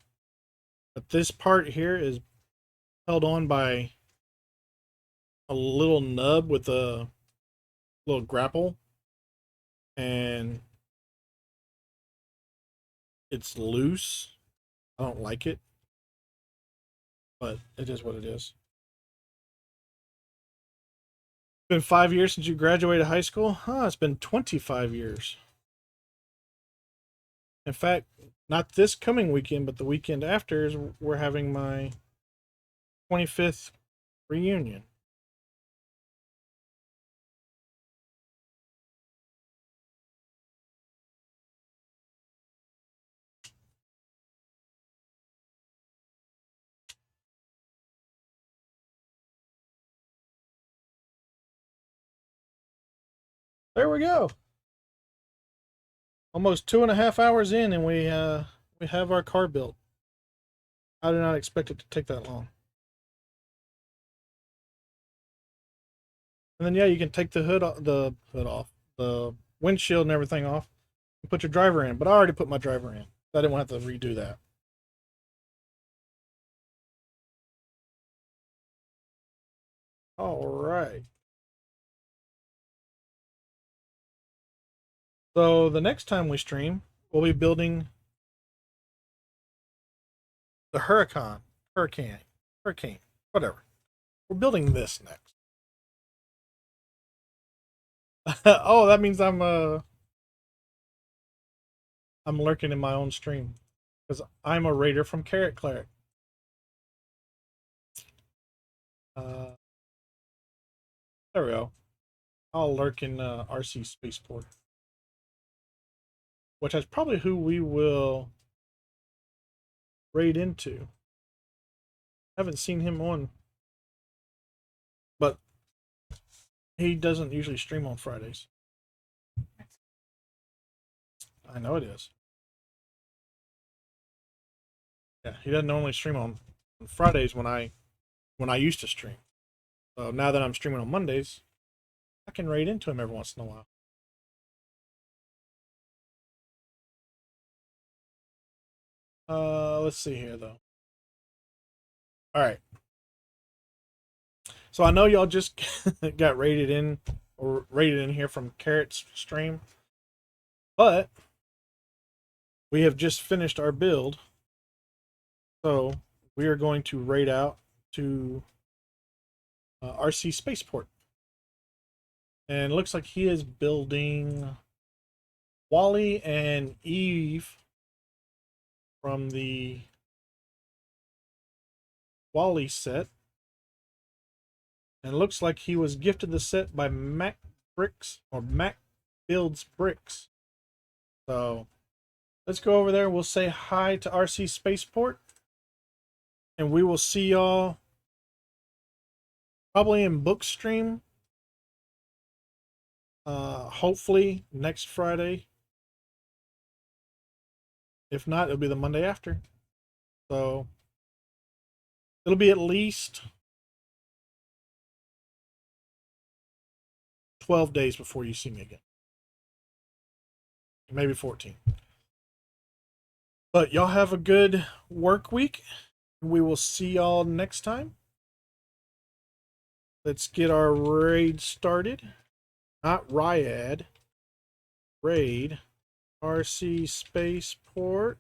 but this part here is held on by a little nub with a little grapple, and it's loose. I don't like it, but it is what it is. It's been 5 years since you graduated high school? Huh, it's been 25 years. In fact, not this coming weekend, but the weekend after is we're having my 25th reunion. There we go. Almost 2.5 hours in, and we have our car built. I did not expect it to take that long. And then yeah, you can take the hood off, the windshield and everything off, and put your driver in. But I already put my driver in. So I didn't want to have to redo that. All right. So the next time we stream, we'll be building the hurricane, whatever. We're building this next. Oh, that means I'm lurking in my own stream because I'm a raider from Carrot Cleric. There we go. I'll lurk in RC Spaceport, which is probably who we will raid into. Haven't seen him on, but he doesn't usually stream on Fridays. I know it is. Yeah, he doesn't normally stream on Fridays when I used to stream. So now that I'm streaming on Mondays, I can raid into him every once in a while. Let's see here though. All right. So I know y'all just got raided in here from Carrot's stream, but we have just finished our build. So we are going to raid out to RC Spaceport. And it looks like he is building Wally and Eve from the Wally set. And it looks like he was gifted the set by Mac Bricks or Mac Builds Bricks. So let's go over there. We'll say hi to RC Spaceport. And we will see y'all probably in Bookstream. Hopefully next Friday. If not, it'll be the Monday after. So it'll be at least 12 days before you see me again. Maybe 14. But y'all have a good work week. We will see y'all next time. Let's get our raid started. Not Ryad. Raid. RC Spaceport.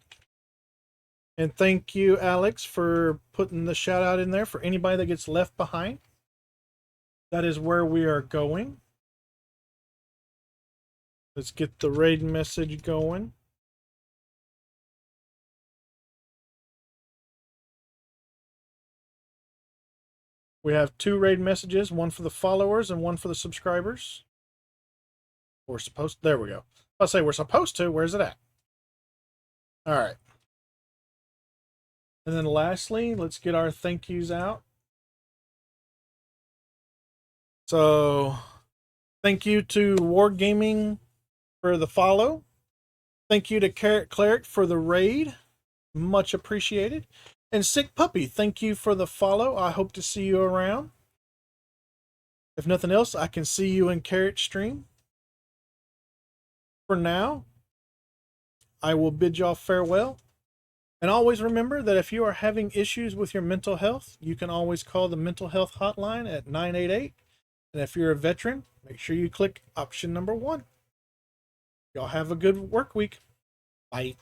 And thank you, Alex, for putting the shout out in there for anybody that gets left behind. That is where we are going. Let's get the raid message going. We have 2 raid messages, one for the followers and one for the subscribers. We're supposed to, there we go. I'll say we're supposed to, where's it at? All right. And then lastly, let's get our thank yous out. So, thank you to Wargaming for the follow. Thank you to Carrot Cleric for the raid. Much appreciated. And Sick Puppy, thank you for the follow. I hope to see you around. If nothing else, I can see you in Carrot Stream. For now, I will bid y'all farewell. And always remember that if you are having issues with your mental health, you can always call the mental health hotline at 988. And if you're a veteran, make sure you click option number 1. Y'all have a good work week. Bye.